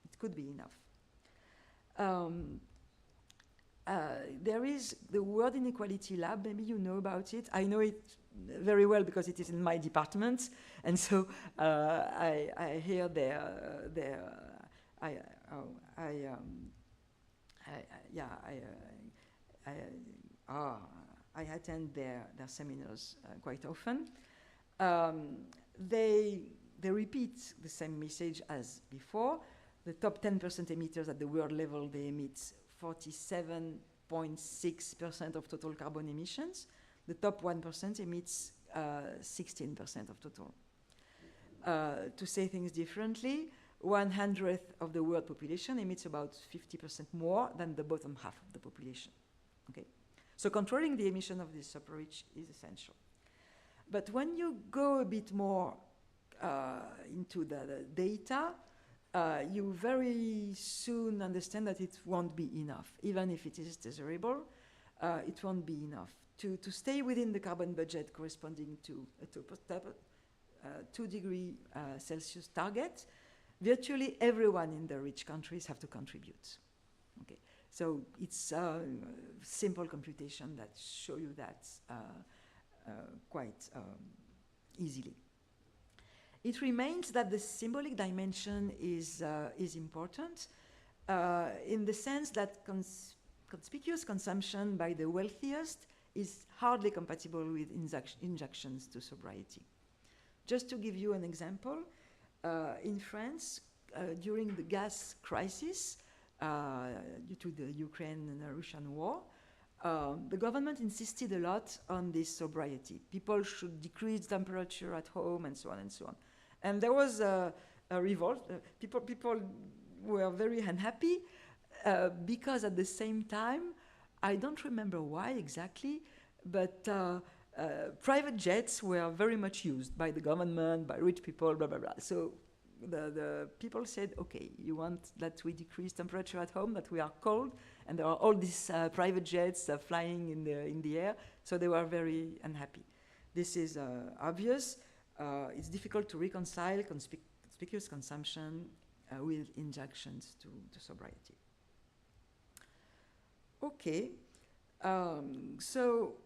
it could be enough. There is the World Inequality Lab. Maybe you know about it. I know it very well because it is in my department, and so I hear I attend their seminars quite often. They repeat the same message as before. The top 10% emitters at the world level, they emit 47.6% of total carbon emissions. The top 1% emits 16% of total. To say things differently, 1/100 of the world population emits about 50% more than the bottom half of the population. Okay, so controlling the emission of the super rich is essential. But when you go a bit more into the data, you very soon understand that it won't be enough. Even if it is desirable, it won't be enough. To stay within the carbon budget corresponding to a 2 degree Celsius target, virtually everyone in the rich countries have to contribute. Okay, so it's simple computation that show you that quite easily. It remains that the symbolic dimension is important in the sense that conspicuous consumption by the wealthiest is hardly compatible with injections to sobriety. Just to give you an example, in France, during the gas crisis, due to the Ukraine and Russian war, the government insisted a lot on this sobriety. People should decrease temperature at home and so on and so on. And there was a revolt. People were very unhappy because at the same time, I don't remember why exactly, but private jets were very much used by the government, by rich people, blah, blah, blah. So the people said, okay, you want that we decrease temperature at home, that we are cold, and there are all these private jets flying in the air, so they were very unhappy. This is obvious. It's difficult to reconcile conspicuous consumption with injections to sobriety. Okay, so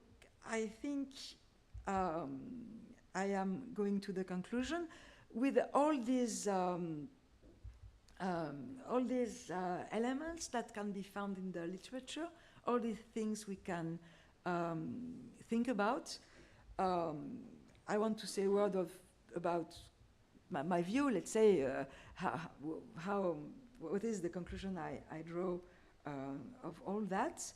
I think I am going to the conclusion. With all these elements that can be found in the literature, all these things we can think about, I want to say a word about my view, let's say, what is the conclusion I draw of all that.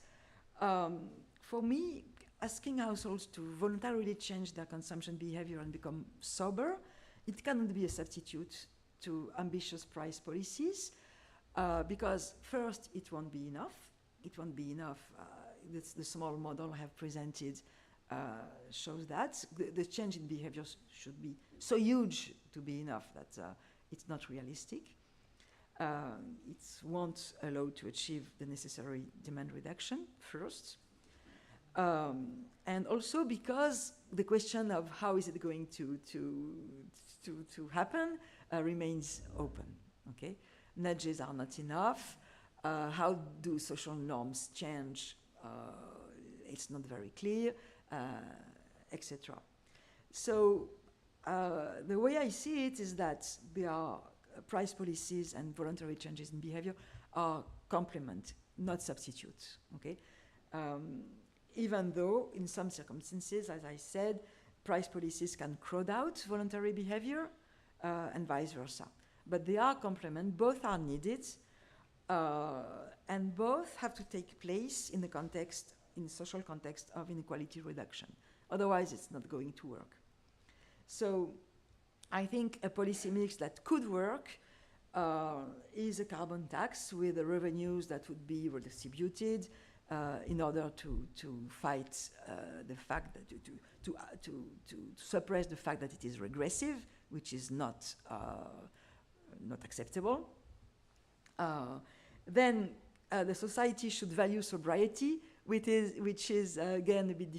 For me, asking households to voluntarily change their consumption behavior and become sober, it cannot be a substitute to ambitious price policies, because first, it won't be enough. It won't be enough. The small model I have presented shows that. The change in behaviors should be so huge to be enough that it's not realistic. It won't allow to achieve the necessary demand reduction first. And also because the question of how is it going to happen remains open, okay? Nudges are not enough. How do social norms change? It's not very clear, etc. So the way I see it is that there are price policies and voluntary changes in behavior are complement, not substitutes, okay? Even though in some circumstances, as I said, price policies can crowd out voluntary behavior and vice versa. But they are complement, both are needed, and both have to take place in the context, in the social context of inequality reduction. Otherwise, it's not going to work. So I think a policy mix that could work is a carbon tax with the revenues that would be redistributed in order to fight the fact that to suppress the fact that it is regressive, which is not acceptable. Then the society should value sobriety, which is again a bit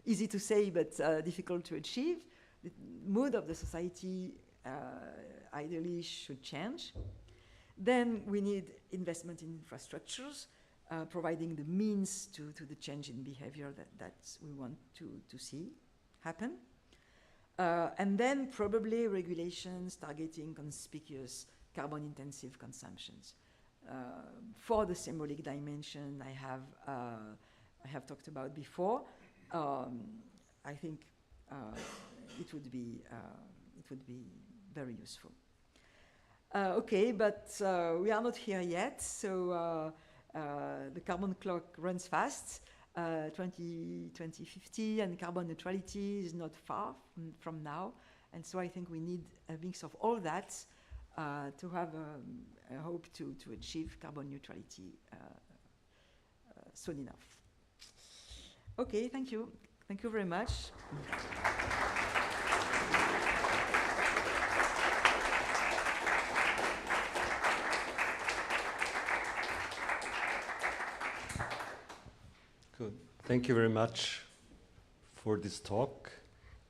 easy to say, but difficult to achieve. The mood of the society ideally should change. Then we need investment in infrastructures, providing the means to the change in behavior that we want to see happen. And then probably regulations targeting conspicuous carbon-intensive consumptions. For the symbolic dimension I have talked about before, I think it would be very useful. Okay, but we are not here yet, so the carbon clock runs fast. 2050 and carbon neutrality is not far from now, and so I think we need a mix of all that to have a hope to achieve carbon neutrality soon enough. Okay, thank you. Thank you very much. Good. Thank you very much for this talk.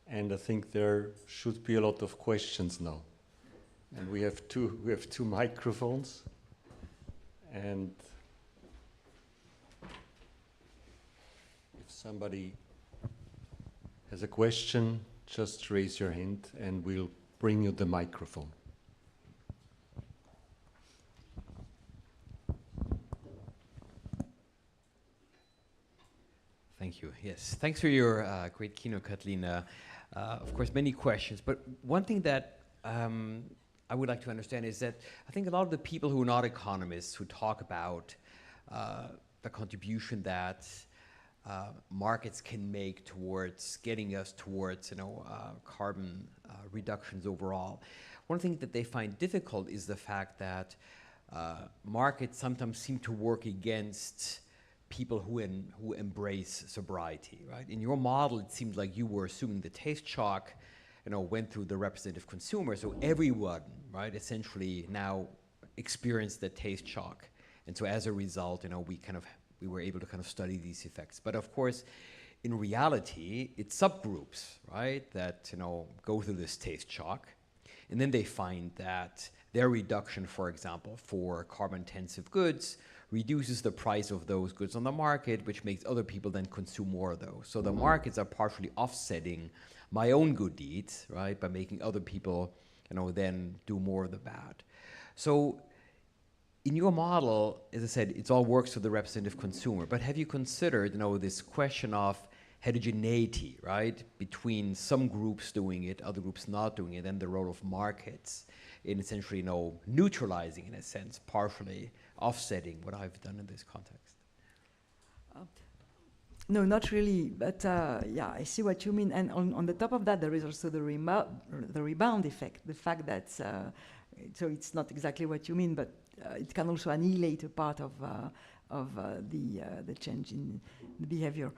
And I think there should be a lot of questions now. And we have two microphones. And if somebody has a question, just raise your hand and we'll bring you the microphone. Thank you. Yes, thanks for your great keynote, Kathleen. Of course, many questions, but one thing that I would like to understand is that I think a lot of the people who are not economists who talk about the contribution that markets can make towards getting us towards carbon reductions overall. One thing that they find difficult is the fact that markets sometimes seem to work against people who embrace sobriety, right? In your model, it seems like you were assuming the taste shock, went through the representative consumer, so everyone, right, essentially now experienced the taste shock, and so as a result, we were able to kind of study these effects. But of course, in reality, it's subgroups, right, that go through this taste shock, and then they find that their reduction, for example, for carbon-intensive goods reduces the price of those goods on the market, which makes other people then consume more of those. So the markets are partially offsetting my own good deeds, right, by making other people, then do more of the bad. So in your model, as I said, it all works for the representative consumer, but have you considered, this question of heterogeneity, right, between some groups doing it, other groups not doing it, and the role of markets in essentially, neutralizing, in a sense, partially offsetting what I've done in this context? No, not really, but yeah, I see what you mean. And on the top of that, there is also the rebound effect, the fact that, so it's not exactly what you mean, but it can also annihilate a part of the change in the behavior.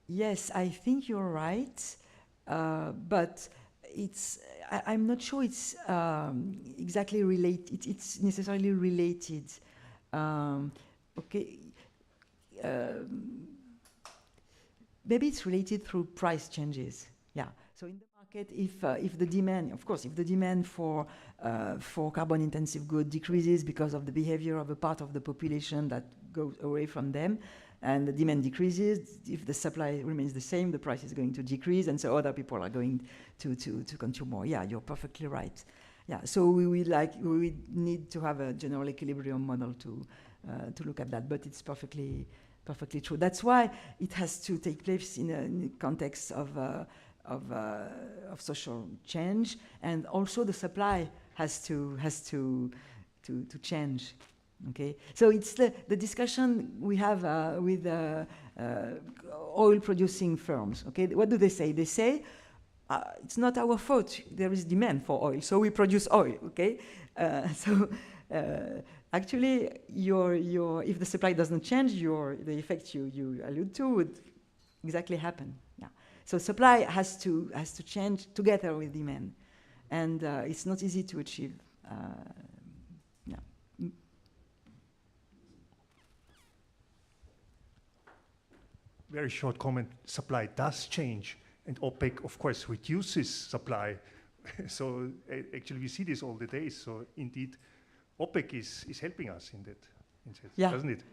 Yes, I think you're right, but I'm not sure it's exactly related. It's necessarily related. Okay. Maybe it's related through price changes. Yeah. So in the market, if the demand, of course, if the demand for carbon-intensive goods decreases because of the behavior of a part of the population that goes away from them, and the demand decreases, if the supply remains the same, the price is going to decrease, and so other people are going to consume more. Yeah, you're perfectly right. Yeah. So we need to have a general equilibrium model to look at that, but it's perfectly true. That's why it has to take place in a context of social change, and also the supply has to change. Okay, so it's the discussion we have with oil-producing firms. Okay, what do they say? They say it's not our fault. There is demand for oil, so we produce oil. Okay, actually, if the supply doesn't change, the effect you allude to would exactly happen. Yeah. So supply has to change together with demand, and it's not easy to achieve. Yeah. Very short comment. Supply does change, and OPEC, of course, reduces supply. So actually, we see this all the days. So indeed, OPEC is helping us in that, Yeah. doesn't it?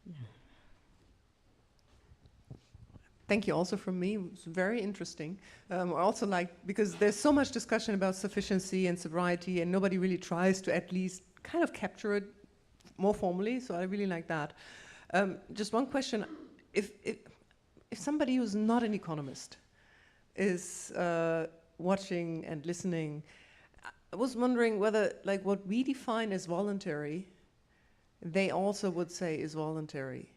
Yeah. Thank you also from me. It was very interesting. I also like, because there's so much discussion about sufficiency and sobriety, and nobody really tries to at least kind of capture it more formally, so I really like that. Just one question. If somebody who's not an economist is watching and listening, I was wondering whether, like, what we define as voluntary, they also would say is voluntary.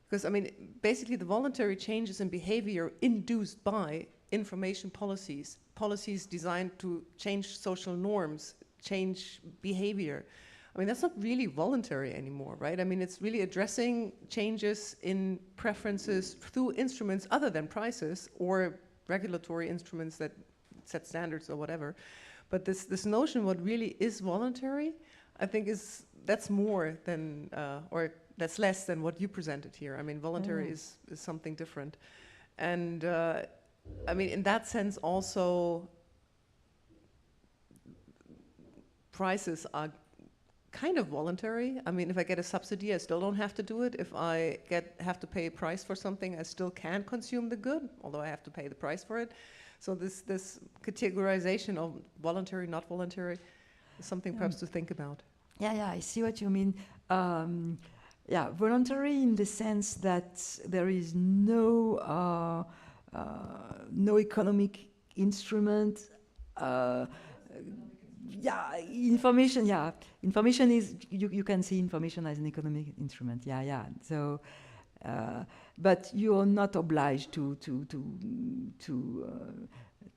Because, I mean, basically the voluntary changes in behavior induced by information policies, policies designed to change social norms, change behavior. I mean, that's not really voluntary anymore, right? I mean, it's really addressing changes in preferences through instruments other than prices or regulatory instruments that set standards or whatever. But this notion, what really is voluntary, I think that's more than, or that's less than what you presented here. I mean, voluntary is something different. And I mean, in that sense also, prices are kind of voluntary. I mean, if I get a subsidy, I still don't have to do it. If I have to pay a price for something, I still can consume the good, although I have to pay the price for it. So this categorization of voluntary, not voluntary, is something perhaps to think about. Yeah, I see what you mean. Yeah, voluntary in the sense that there is no economic instrument. Information is, you can see information as an economic instrument. Yeah. So, but you are not obliged to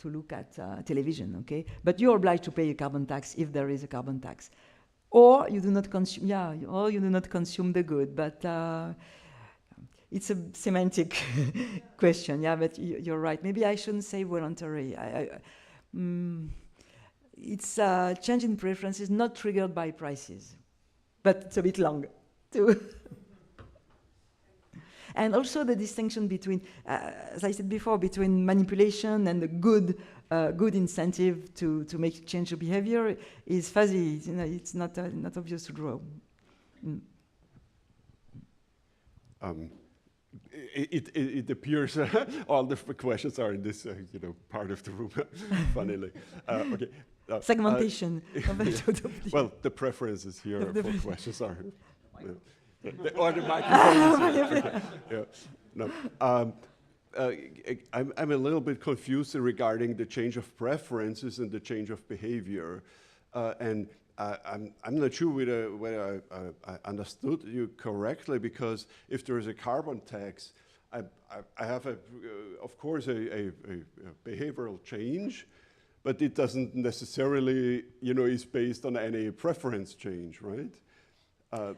look at television, okay? But you're obliged to pay a carbon tax if there is a carbon tax. Or you do not consume, or you do not consume the good, but it's a semantic question, but you're right. Maybe I shouldn't say voluntary. It's a change in preferences not triggered by prices, but it's a bit long too. And also the distinction between, as I said before, between manipulation and the good incentive to make change of behavior is fuzzy. You know, it's not obvious to draw. It appears all the questions are in this part of the room. Funnily, okay. Segmentation. Well, the preferences here for questions are. Or the microphone. Yeah. No. I'm a little bit confused regarding the change of preferences and the change of behavior, and I'm not sure whether I understood you correctly, because if there is a carbon tax, I have of course a behavioral change, but it doesn't necessarily is based on any preference change, right?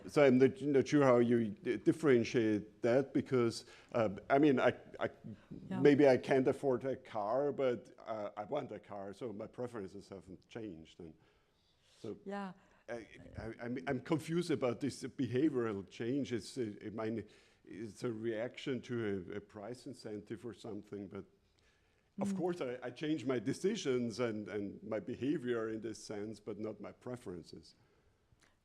So I'm not sure how you differentiate that, because I mean, maybe I can't afford a car, but I want a car, so my preferences haven't changed. And so yeah, I'm confused about this behavioral change. It's a reaction to a price incentive or something, but of course I change my decisions and my behavior in this sense, but not my preferences.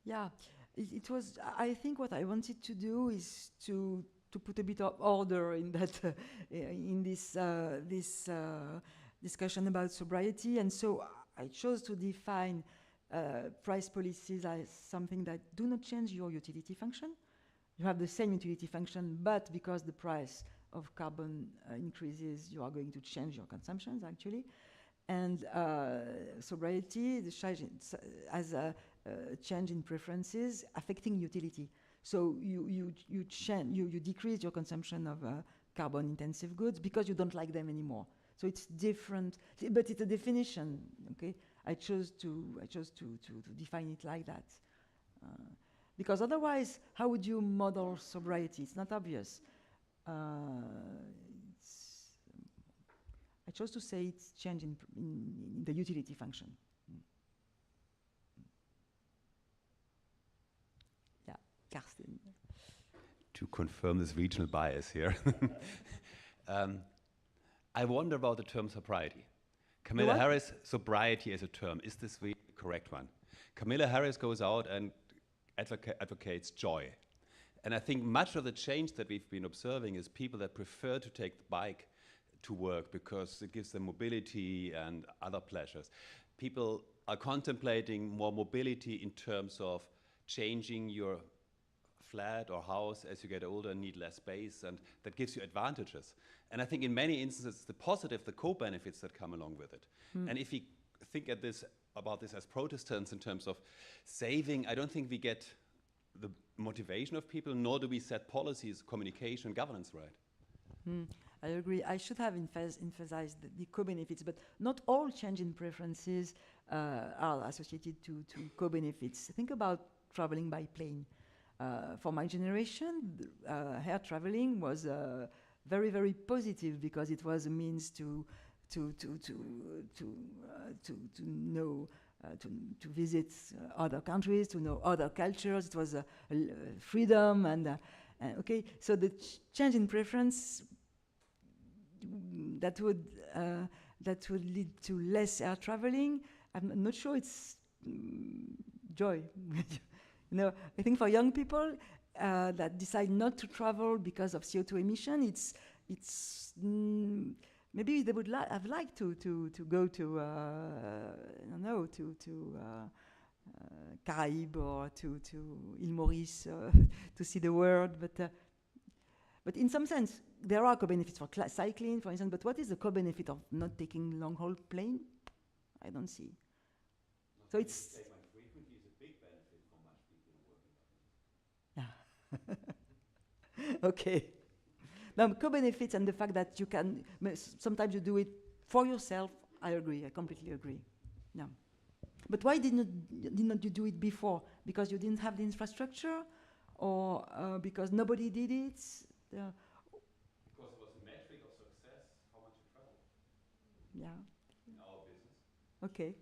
Yeah. It was. I think what I wanted to do is to put a bit of order in that in this discussion about sobriety, and so I chose to define price policies as something that do not change your utility function. You have the same utility function, but because the price of carbon increases, you are going to change your consumptions actually. And sobriety as a change in preferences affecting utility. So you decrease your consumption of carbon-intensive goods because you don't like them anymore. So it's different, but it's a definition. Okay, I chose to define it like that, because otherwise, how would you model sobriety? It's not obvious. I chose to say it's change in the utility function. Yeah, Karsten. To confirm this regional bias here. I wonder about the term sobriety. Kamala Harris, sobriety as a term, is this the correct one? Kamala Harris goes out and advocates joy. And I think much of the change that we've been observing is people that prefer to take the bike to work because it gives them mobility and other pleasures. People are contemplating more mobility in terms of changing your flat or house as you get older and need less space, and that gives you advantages. And I think in many instances, the positive, the co-benefits that come along with it. And if we think about this as Protestants in terms of saving, I don't think we get the motivation of people, nor do we set policies, communication, governance right. I agree. I should have emphasized the co-benefits, but not all change in preferences are associated to co-benefits. Think about traveling by plane. For my generation, air traveling was very, very positive because it was a means to know, to visit other countries, to know other cultures. It was a freedom and okay. So the change in preference that would lead to less air traveling. I'm not sure it's joy. You know, I think for young people that decide not to travel because of CO2 emission, it's maybe they would have liked to go to I don't know, to Caraïbes or to Île Maurice to see the world, but in some sense there are co-benefits for cycling, for instance. But what is the co-benefit of not taking long-haul plane? I don't see. So it's Frequently is a big benefit for much people working. yeah. Okay. Now, co-benefits and the fact that you can, sometimes you do it for yourself, I agree, I completely agree. Yeah. But why did not you do it before? Because you didn't have the infrastructure, or because nobody did it? Because it was a metric of success, how much you travel. Yeah. In our business. Okay.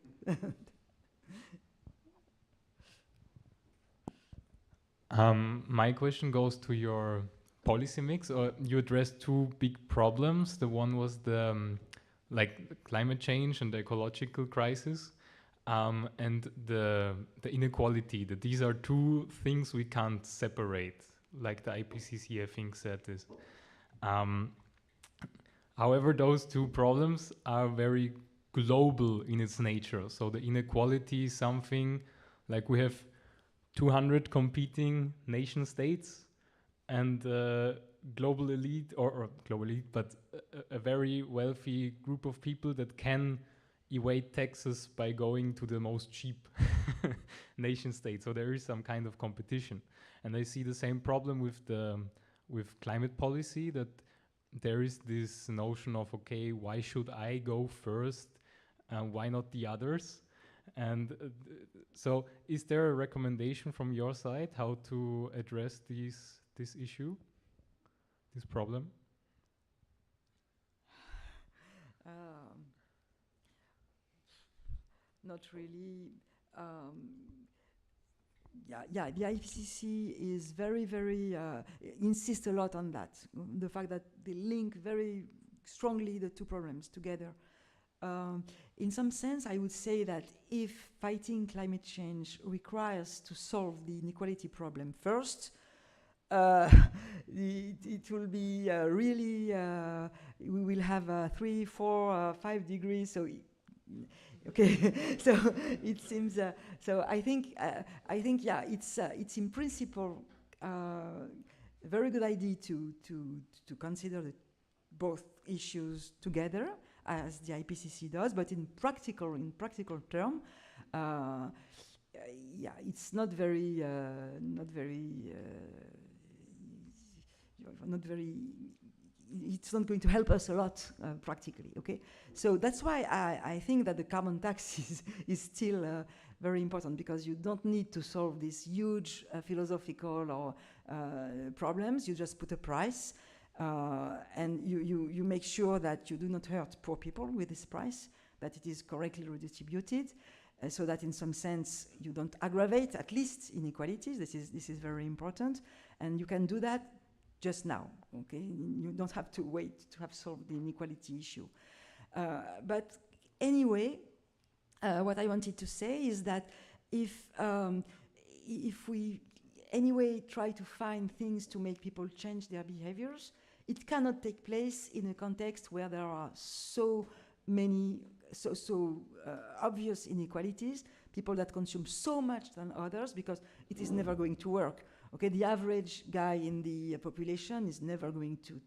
My question goes to your policy mix. Or you addressed two big problems. The one was the climate change and the ecological crisis, and the inequality. That these are two things we can't separate, like the IPCC I think said this. However, those two problems are very global in its nature. So the inequality is something like we have 200 competing nation states and global elite, or global elite, but a very wealthy group of people that can evade taxes by going to the most cheap nation state. So there is some kind of competition. And I see the same problem with climate policy, that there is this notion of, okay, why should I go first and why not the others? And so is there a recommendation from your side how to address this issue, this problem? Not really. Yeah, the IPCC is very, very, insists a lot on that. The fact that they link very strongly the two problems together. In some sense, I would say that if fighting climate change requires to solve the inequality problem first, it will be really, we will have 3, 4, 5 degrees, so okay, so it seems, so I think, yeah, it's in principle a very good idea to consider both issues together, as the IPCC does, but in practical term, yeah, it's not very it's not going to help us a lot practically, okay? So that's why I think that the carbon tax is still very important, because you don't need to solve these huge philosophical or problems. You just put a price and you make sure that you do not hurt poor people with this price, that it is correctly redistributed, so that in some sense you don't aggravate at least inequalities. This is very important, and you can do that just now, okay? You don't have to wait to have solved the inequality issue. But anyway, what I wanted to say is that if we anyway try to find things to make people change their behaviors, it cannot take place in a context where there are so many, obvious inequalities, people that consume so much than others, because it is never going to work. Okay, the average guy in the population is never going to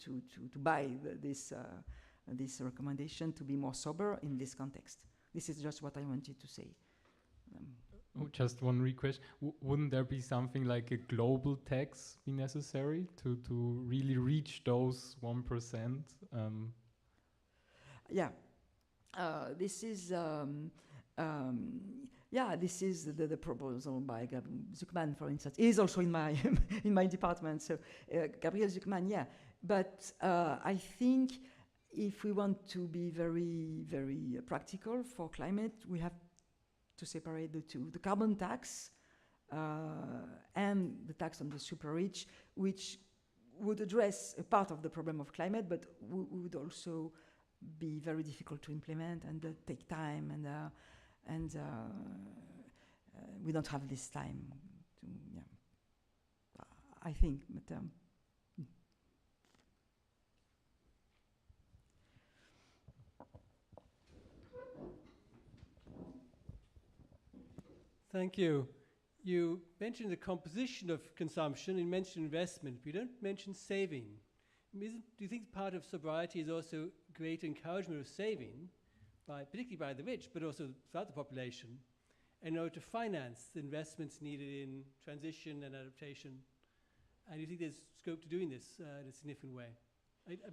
buy this recommendation to be more sober in this context. This is just what I wanted to say. Just one request. Wouldn't there be something like a global tax be necessary to really reach those 1%? Yeah. This is this is the proposal by Gabriel Zucman, for instance. It is also in my in my department. So Gabriel Zucman, yeah. But I think if we want to be very, very practical for climate, we have to separate the two: the carbon tax and the tax on the super rich, which would address a part of the problem of climate, but would also be very difficult to implement and take time, and we don't have this time to, yeah, I think, but Thank you. You mentioned the composition of consumption, you mentioned investment, but you don't mention saving. Do you think part of sobriety is also great encouragement of saving, particularly by the rich, but also throughout the population, in order to finance the investments needed in transition and adaptation? And do you think there's scope to doing this in a significant way?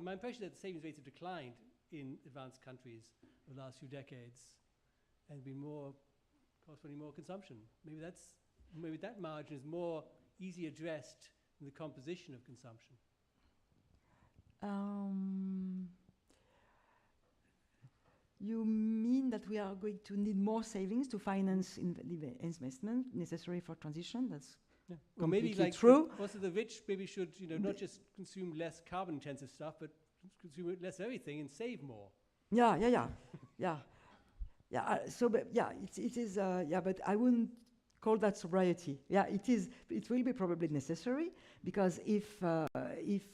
My impression is that the savings rates have declined in advanced countries over the last few decades, and been more, corresponding more consumption. Maybe that margin is more easily addressed in the composition of consumption. You mean that we are going to need more savings to finance the investment necessary for transition? That's completely maybe true. Also, the rich maybe should, not just consume less carbon-intensive stuff, but consume less everything and save more. Yeah. So, but yeah, it is. But I wouldn't call that sobriety. Yeah, it is. It will be probably necessary, because if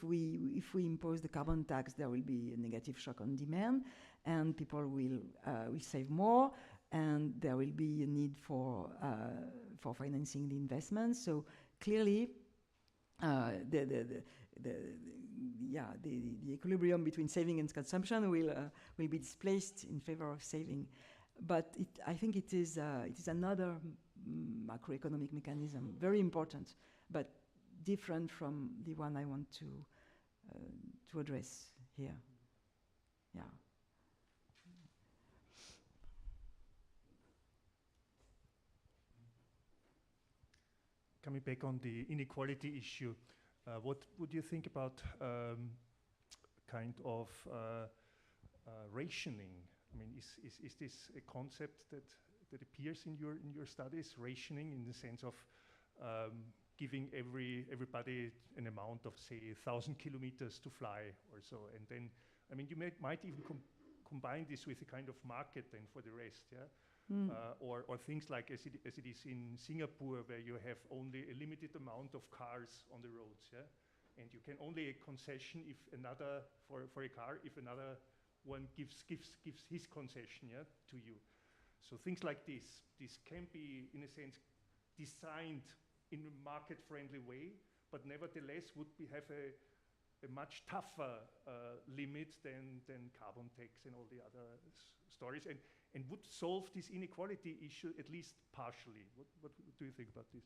we impose the carbon tax, there will be a negative shock on demand, and people will save more, and there will be a need for financing the investments. So clearly, the equilibrium between saving and consumption will be displaced in favor of saving. But I think it is another macroeconomic mechanism, very important, but different from the one I want to address here. Yeah. Coming back on the inequality issue, what would you think about kind of rationing? I mean, is this a concept that appears in your studies, rationing, in the sense of giving everybody an amount of, say, 1,000 kilometers to fly or so, and then, I mean, you might even combine this with a kind of market then for the rest, yeah? Or things like as it is in Singapore, where you have only a limited amount of cars on the roads, yeah? And you can only a concession if another, for a car, if another one gives his concession, yeah, to you. So things like this can be, in a sense, designed in a market-friendly way, but nevertheless would have a much tougher limit than carbon tax and all the other stories, and would solve this inequality issue at least partially. What do you think about this?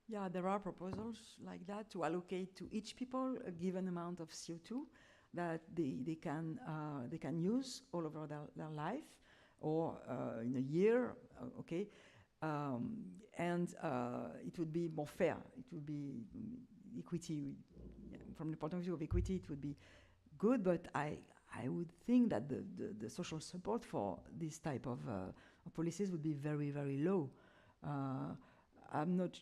Yeah, there are proposals like that to allocate to each people a given amount of CO2. that they can use all over their life or in a year, okay, and it would be more fair. It would be equity. From the point of view of equity, it would be good, but I would think that the social support for this type of policies would be very, very low. I'm not.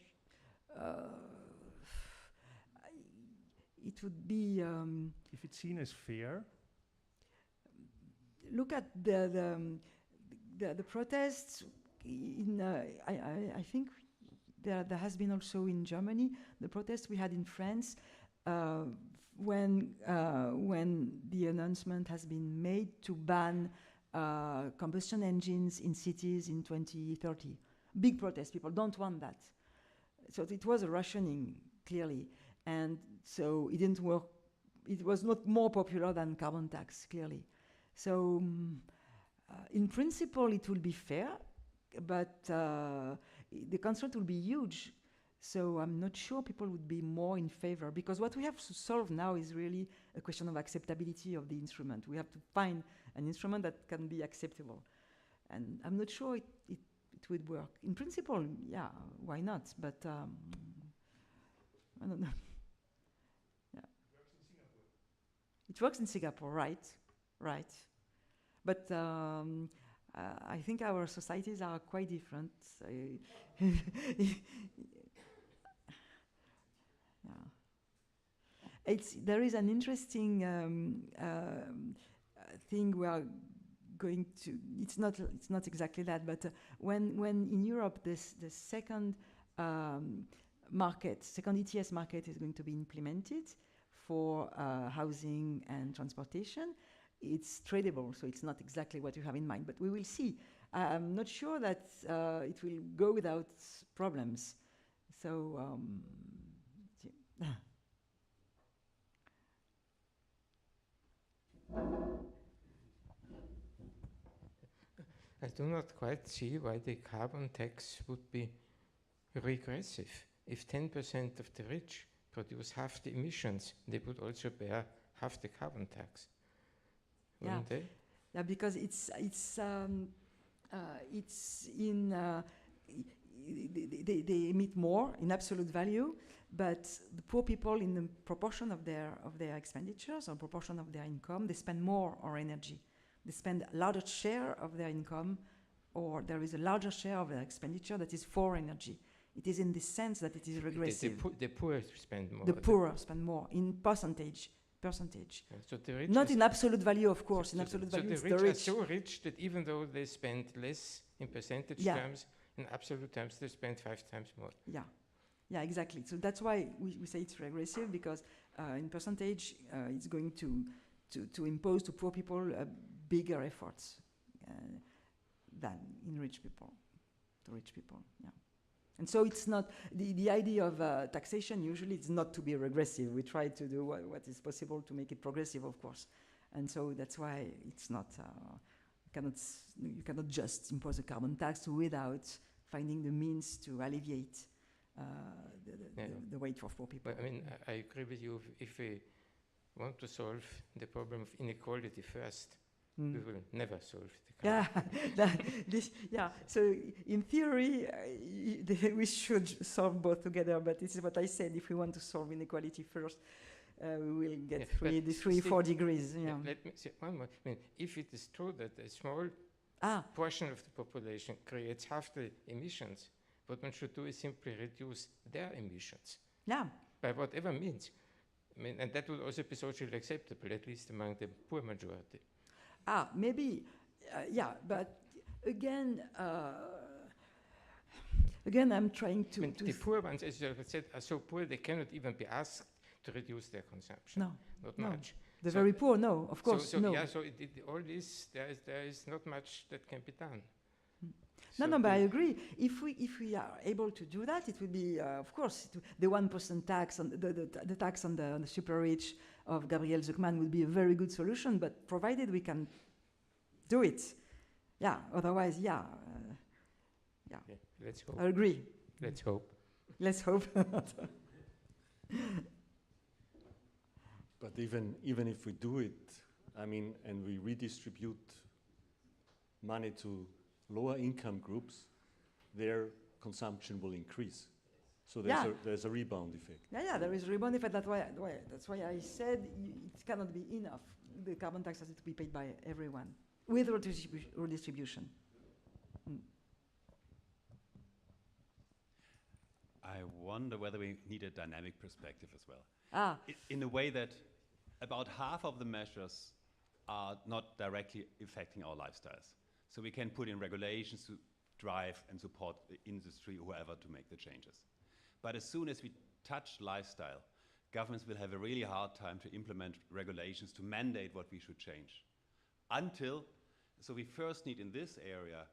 It would be. If it's seen as fair. Look at the protests. I think there has been also in Germany the protests we had in France when the announcement has been made to ban combustion engines in cities in 2030. Big protest. People don't want that. So it was a rationing, clearly. And so it didn't work. It was not more popular than carbon tax, clearly. So in principle, it will be fair, but the constraint will be huge. So I'm not sure people would be more in favor, because what we have to solve now is really a question of acceptability of the instrument. We have to find an instrument that can be acceptable. And I'm not sure it would work. In principle, yeah, why not? But I don't know. Yeah. It works in Singapore, right? Right. But I think our societies are quite different. Yeah. There is an interesting thing we are going to. It's not exactly that, but when in Europe the second second ETS market is going to be implemented for housing and transportation, it's tradable, so it's not exactly what you have in mind, but we will see. I'm not sure that it will go without problems. So, I do not quite see why the carbon tax would be regressive. If 10% of the rich produce half the emissions, they would also bear half the carbon tax. Wouldn't they? Yeah, because it's in they emit more in absolute value, but the poor people, in the proportion of their expenditures or proportion of their income, they spend more on energy. They spend a larger share of their income, or there is a larger share of their expenditure that is for energy. It is in the sense that it is regressive. The poor spend more. The poor spend more in percentage. Yeah, so the rich not in absolute value, of course. In absolute value, it's the rich. Are so rich that even though they spend less in percentage terms, in absolute terms, they spend 5 times more. Yeah, yeah, exactly. So that's why we say it's regressive, because in percentage, it's going to impose to poor people bigger efforts than in rich people, to rich people. Yeah. And so it's not, the idea of taxation usually is not to be regressive. We try to do what is possible to make it progressive, of course. And so that's why it's not, you cannot just impose a carbon tax without finding the means to alleviate the weight for poor people. But I mean, I agree with you. If we want to solve the problem of inequality first, we will never solve the carbon. So in theory, we should solve both together, but this is what I said. If we want to solve inequality first, we will get 4 degrees. Yeah. Let me say one more. I mean, if it is true that a small portion of the population creates half the emissions, what one should do is simply reduce their emissions. Yeah. By whatever means. I mean, and that would also be socially acceptable, at least among the poor majority. Maybe, but again, I'm trying to... the poor ones, as you said, are so poor they cannot even be asked to reduce their consumption. No. Not much. The very poor, no, of course, no. Yeah, so all this, there is not much that can be done. No, but I agree. If we are able to do that, it would be, of course, the 1% tax on the tax on the super rich of Gabriel Zucman would be a very good solution. But provided we can do it, otherwise, Let's hope. I agree. Let's hope. Let's hope. But But even if we do it, I mean, and we redistribute money to lower income groups, their consumption will increase. So there's a rebound effect. Yeah, there is a rebound effect. That's why I said it cannot be enough. The carbon tax has to be paid by everyone with redistribution. I wonder whether we need a dynamic perspective as well. In a way that about half of the measures are not directly affecting our lifestyles. So we can put in regulations to drive and support the industry or whoever to make the changes. But as soon as we touch lifestyle, governments will have a really hard time to implement regulations to mandate what we should change. So we first need in this area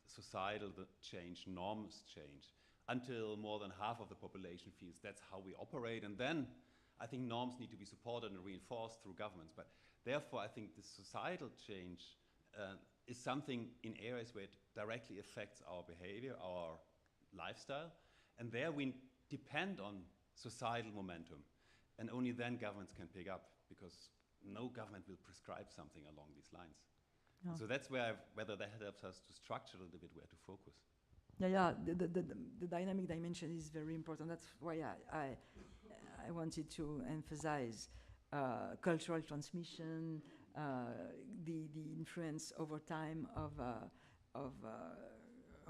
societal change, norms change, until more than half of the population feels that's how we operate. And then I think norms need to be supported and reinforced through governments. But therefore, I think the societal change is something in areas where it directly affects our behavior, our lifestyle. And there we depend on societal momentum. And only then governments can pick up, because no government will prescribe something along these lines. No. So that's whether that helps us to structure a little bit where to focus. Yeah, the dynamic dimension is very important. That's why I wanted to emphasize cultural transmission, the influence over time of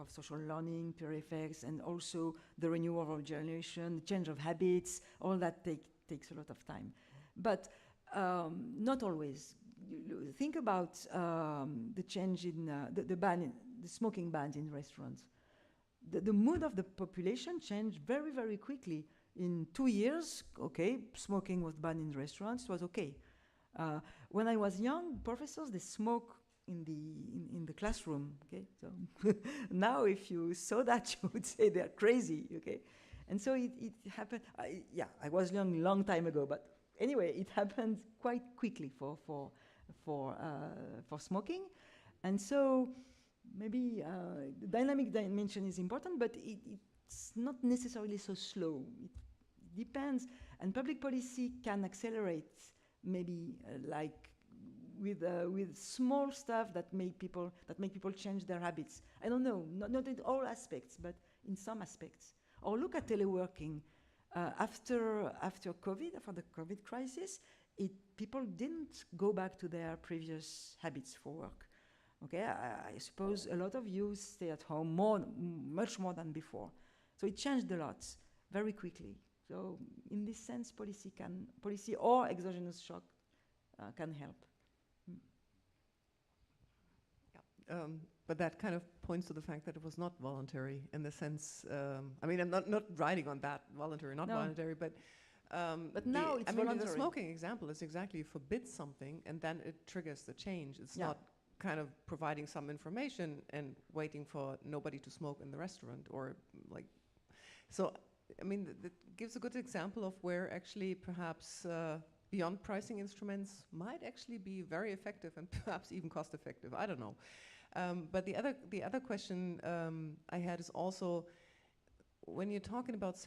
social learning, peer effects, and also the renewal of generation, the change of habits. All that takes a lot of time, but not always. You think about the change in the smoking ban in restaurants. The mood of the population changed very, very quickly. In 2 years, smoking was banned in restaurants. It was okay. When I was young, professors, they smoke in the classroom. Okay, so now if you saw that, you would say they're crazy. Okay, and so it happened. I was young long time ago, but anyway, it happened quite quickly for smoking, and so. Maybe the dynamic dimension is important, but it's not necessarily so slow. It depends, and public policy can accelerate, maybe like with small stuff that make people change their habits. I don't know, not in all aspects, but in some aspects. Or look at teleworking. After COVID, after the COVID crisis, people didn't go back to their previous habits for work. Okay, I suppose a lot of you stay at home much more than before. So it changed a lot very quickly. So in this sense, policy or exogenous shock can help. Yeah, but that kind of points to the fact that it was not voluntary in the sense. I mean, I'm not writing on that voluntary, not voluntary, but now it's voluntary. The smoking example is exactly forbid something, and then it triggers the change. It's not kind of providing some information and waiting for nobody to smoke in the restaurant or like. So, I mean, that gives a good example of where actually perhaps beyond pricing instruments might actually be very effective and perhaps even cost effective. I don't know. But the other question I had is also when you're talking about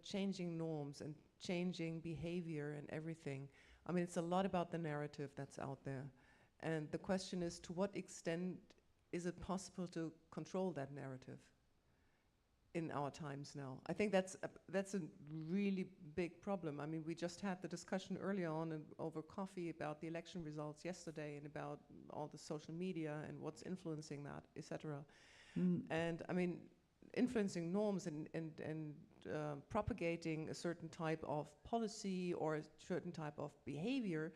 changing norms and changing behavior and everything. I mean, it's a lot about the narrative that's out there. And the question is, to what extent is it possible to control that narrative in our times now? I think that's a really big problem. I mean, we just had the discussion earlier on over coffee about the election results yesterday and about all the social media and what's influencing that, etc. And I mean, influencing norms and propagating a certain type of policy or a certain type of behavior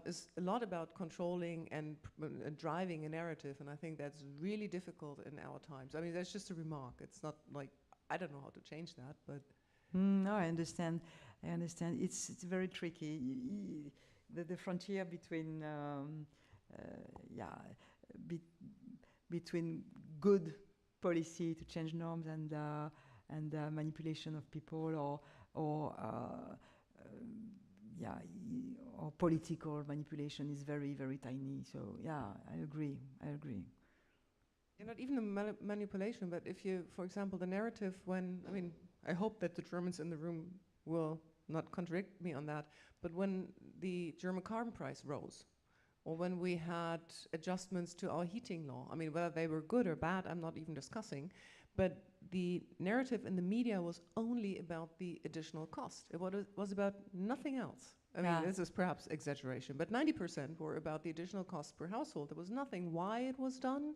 is a lot about controlling and driving a narrative, and I think that's really difficult in our times. I mean, that's just a remark. It's not like I don't know how to change that, but no, I understand. It's very tricky. The frontier between between good policy to change norms and manipulation of people or political manipulation is very, very tiny. So yeah, I agree. Yeah, not even the manipulation, but if you, for example, the narrative I hope that the Germans in the room will not contradict me on that, but when the German carbon price rose, or when we had adjustments to our heating law, I mean, whether they were good or bad, I'm not even discussing, but the narrative in the media was only about the additional cost. It was about nothing else. I mean, this is perhaps exaggeration, but 90% were about the additional cost per household. There was nothing why it was done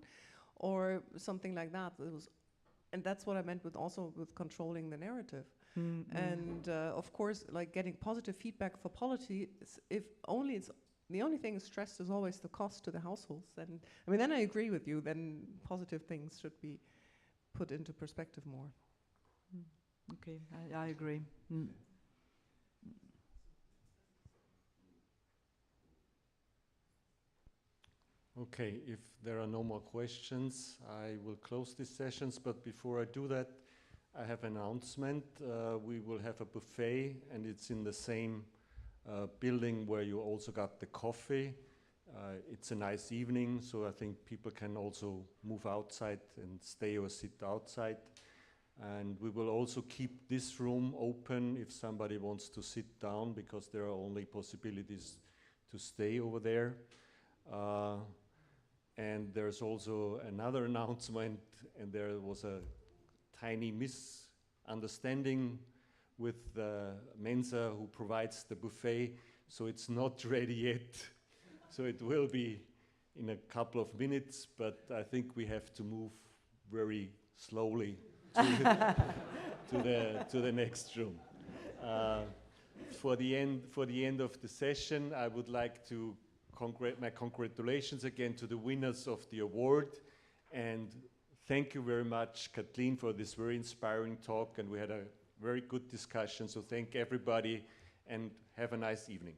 or something like that. It was, and that's what I meant with also with controlling the narrative. And of course, like getting positive feedback for policy, if only it's, the only thing stressed is always the cost to the households. And I mean, then I agree with you, then positive things should be put into perspective more. Okay, I agree. Okay, if there are no more questions, I will close these sessions. But before I do that, I have an announcement. We will have a buffet, and it's in the same building where you also got the coffee. It's a nice evening, so I think people can also move outside and stay or sit outside. And we will also keep this room open if somebody wants to sit down, because there are only possibilities to stay over there. And there's also another announcement, and there was a tiny misunderstanding with the Mensa who provides the buffet, so it's not ready yet. So it will be in a couple of minutes, but I think we have to move very slowly to the next room. For the end of the session, I would like to my congratulations again to the winners of the award, and thank you very much, Kathleen, for this very inspiring talk, and we had a very good discussion, so thank everybody and have a nice evening.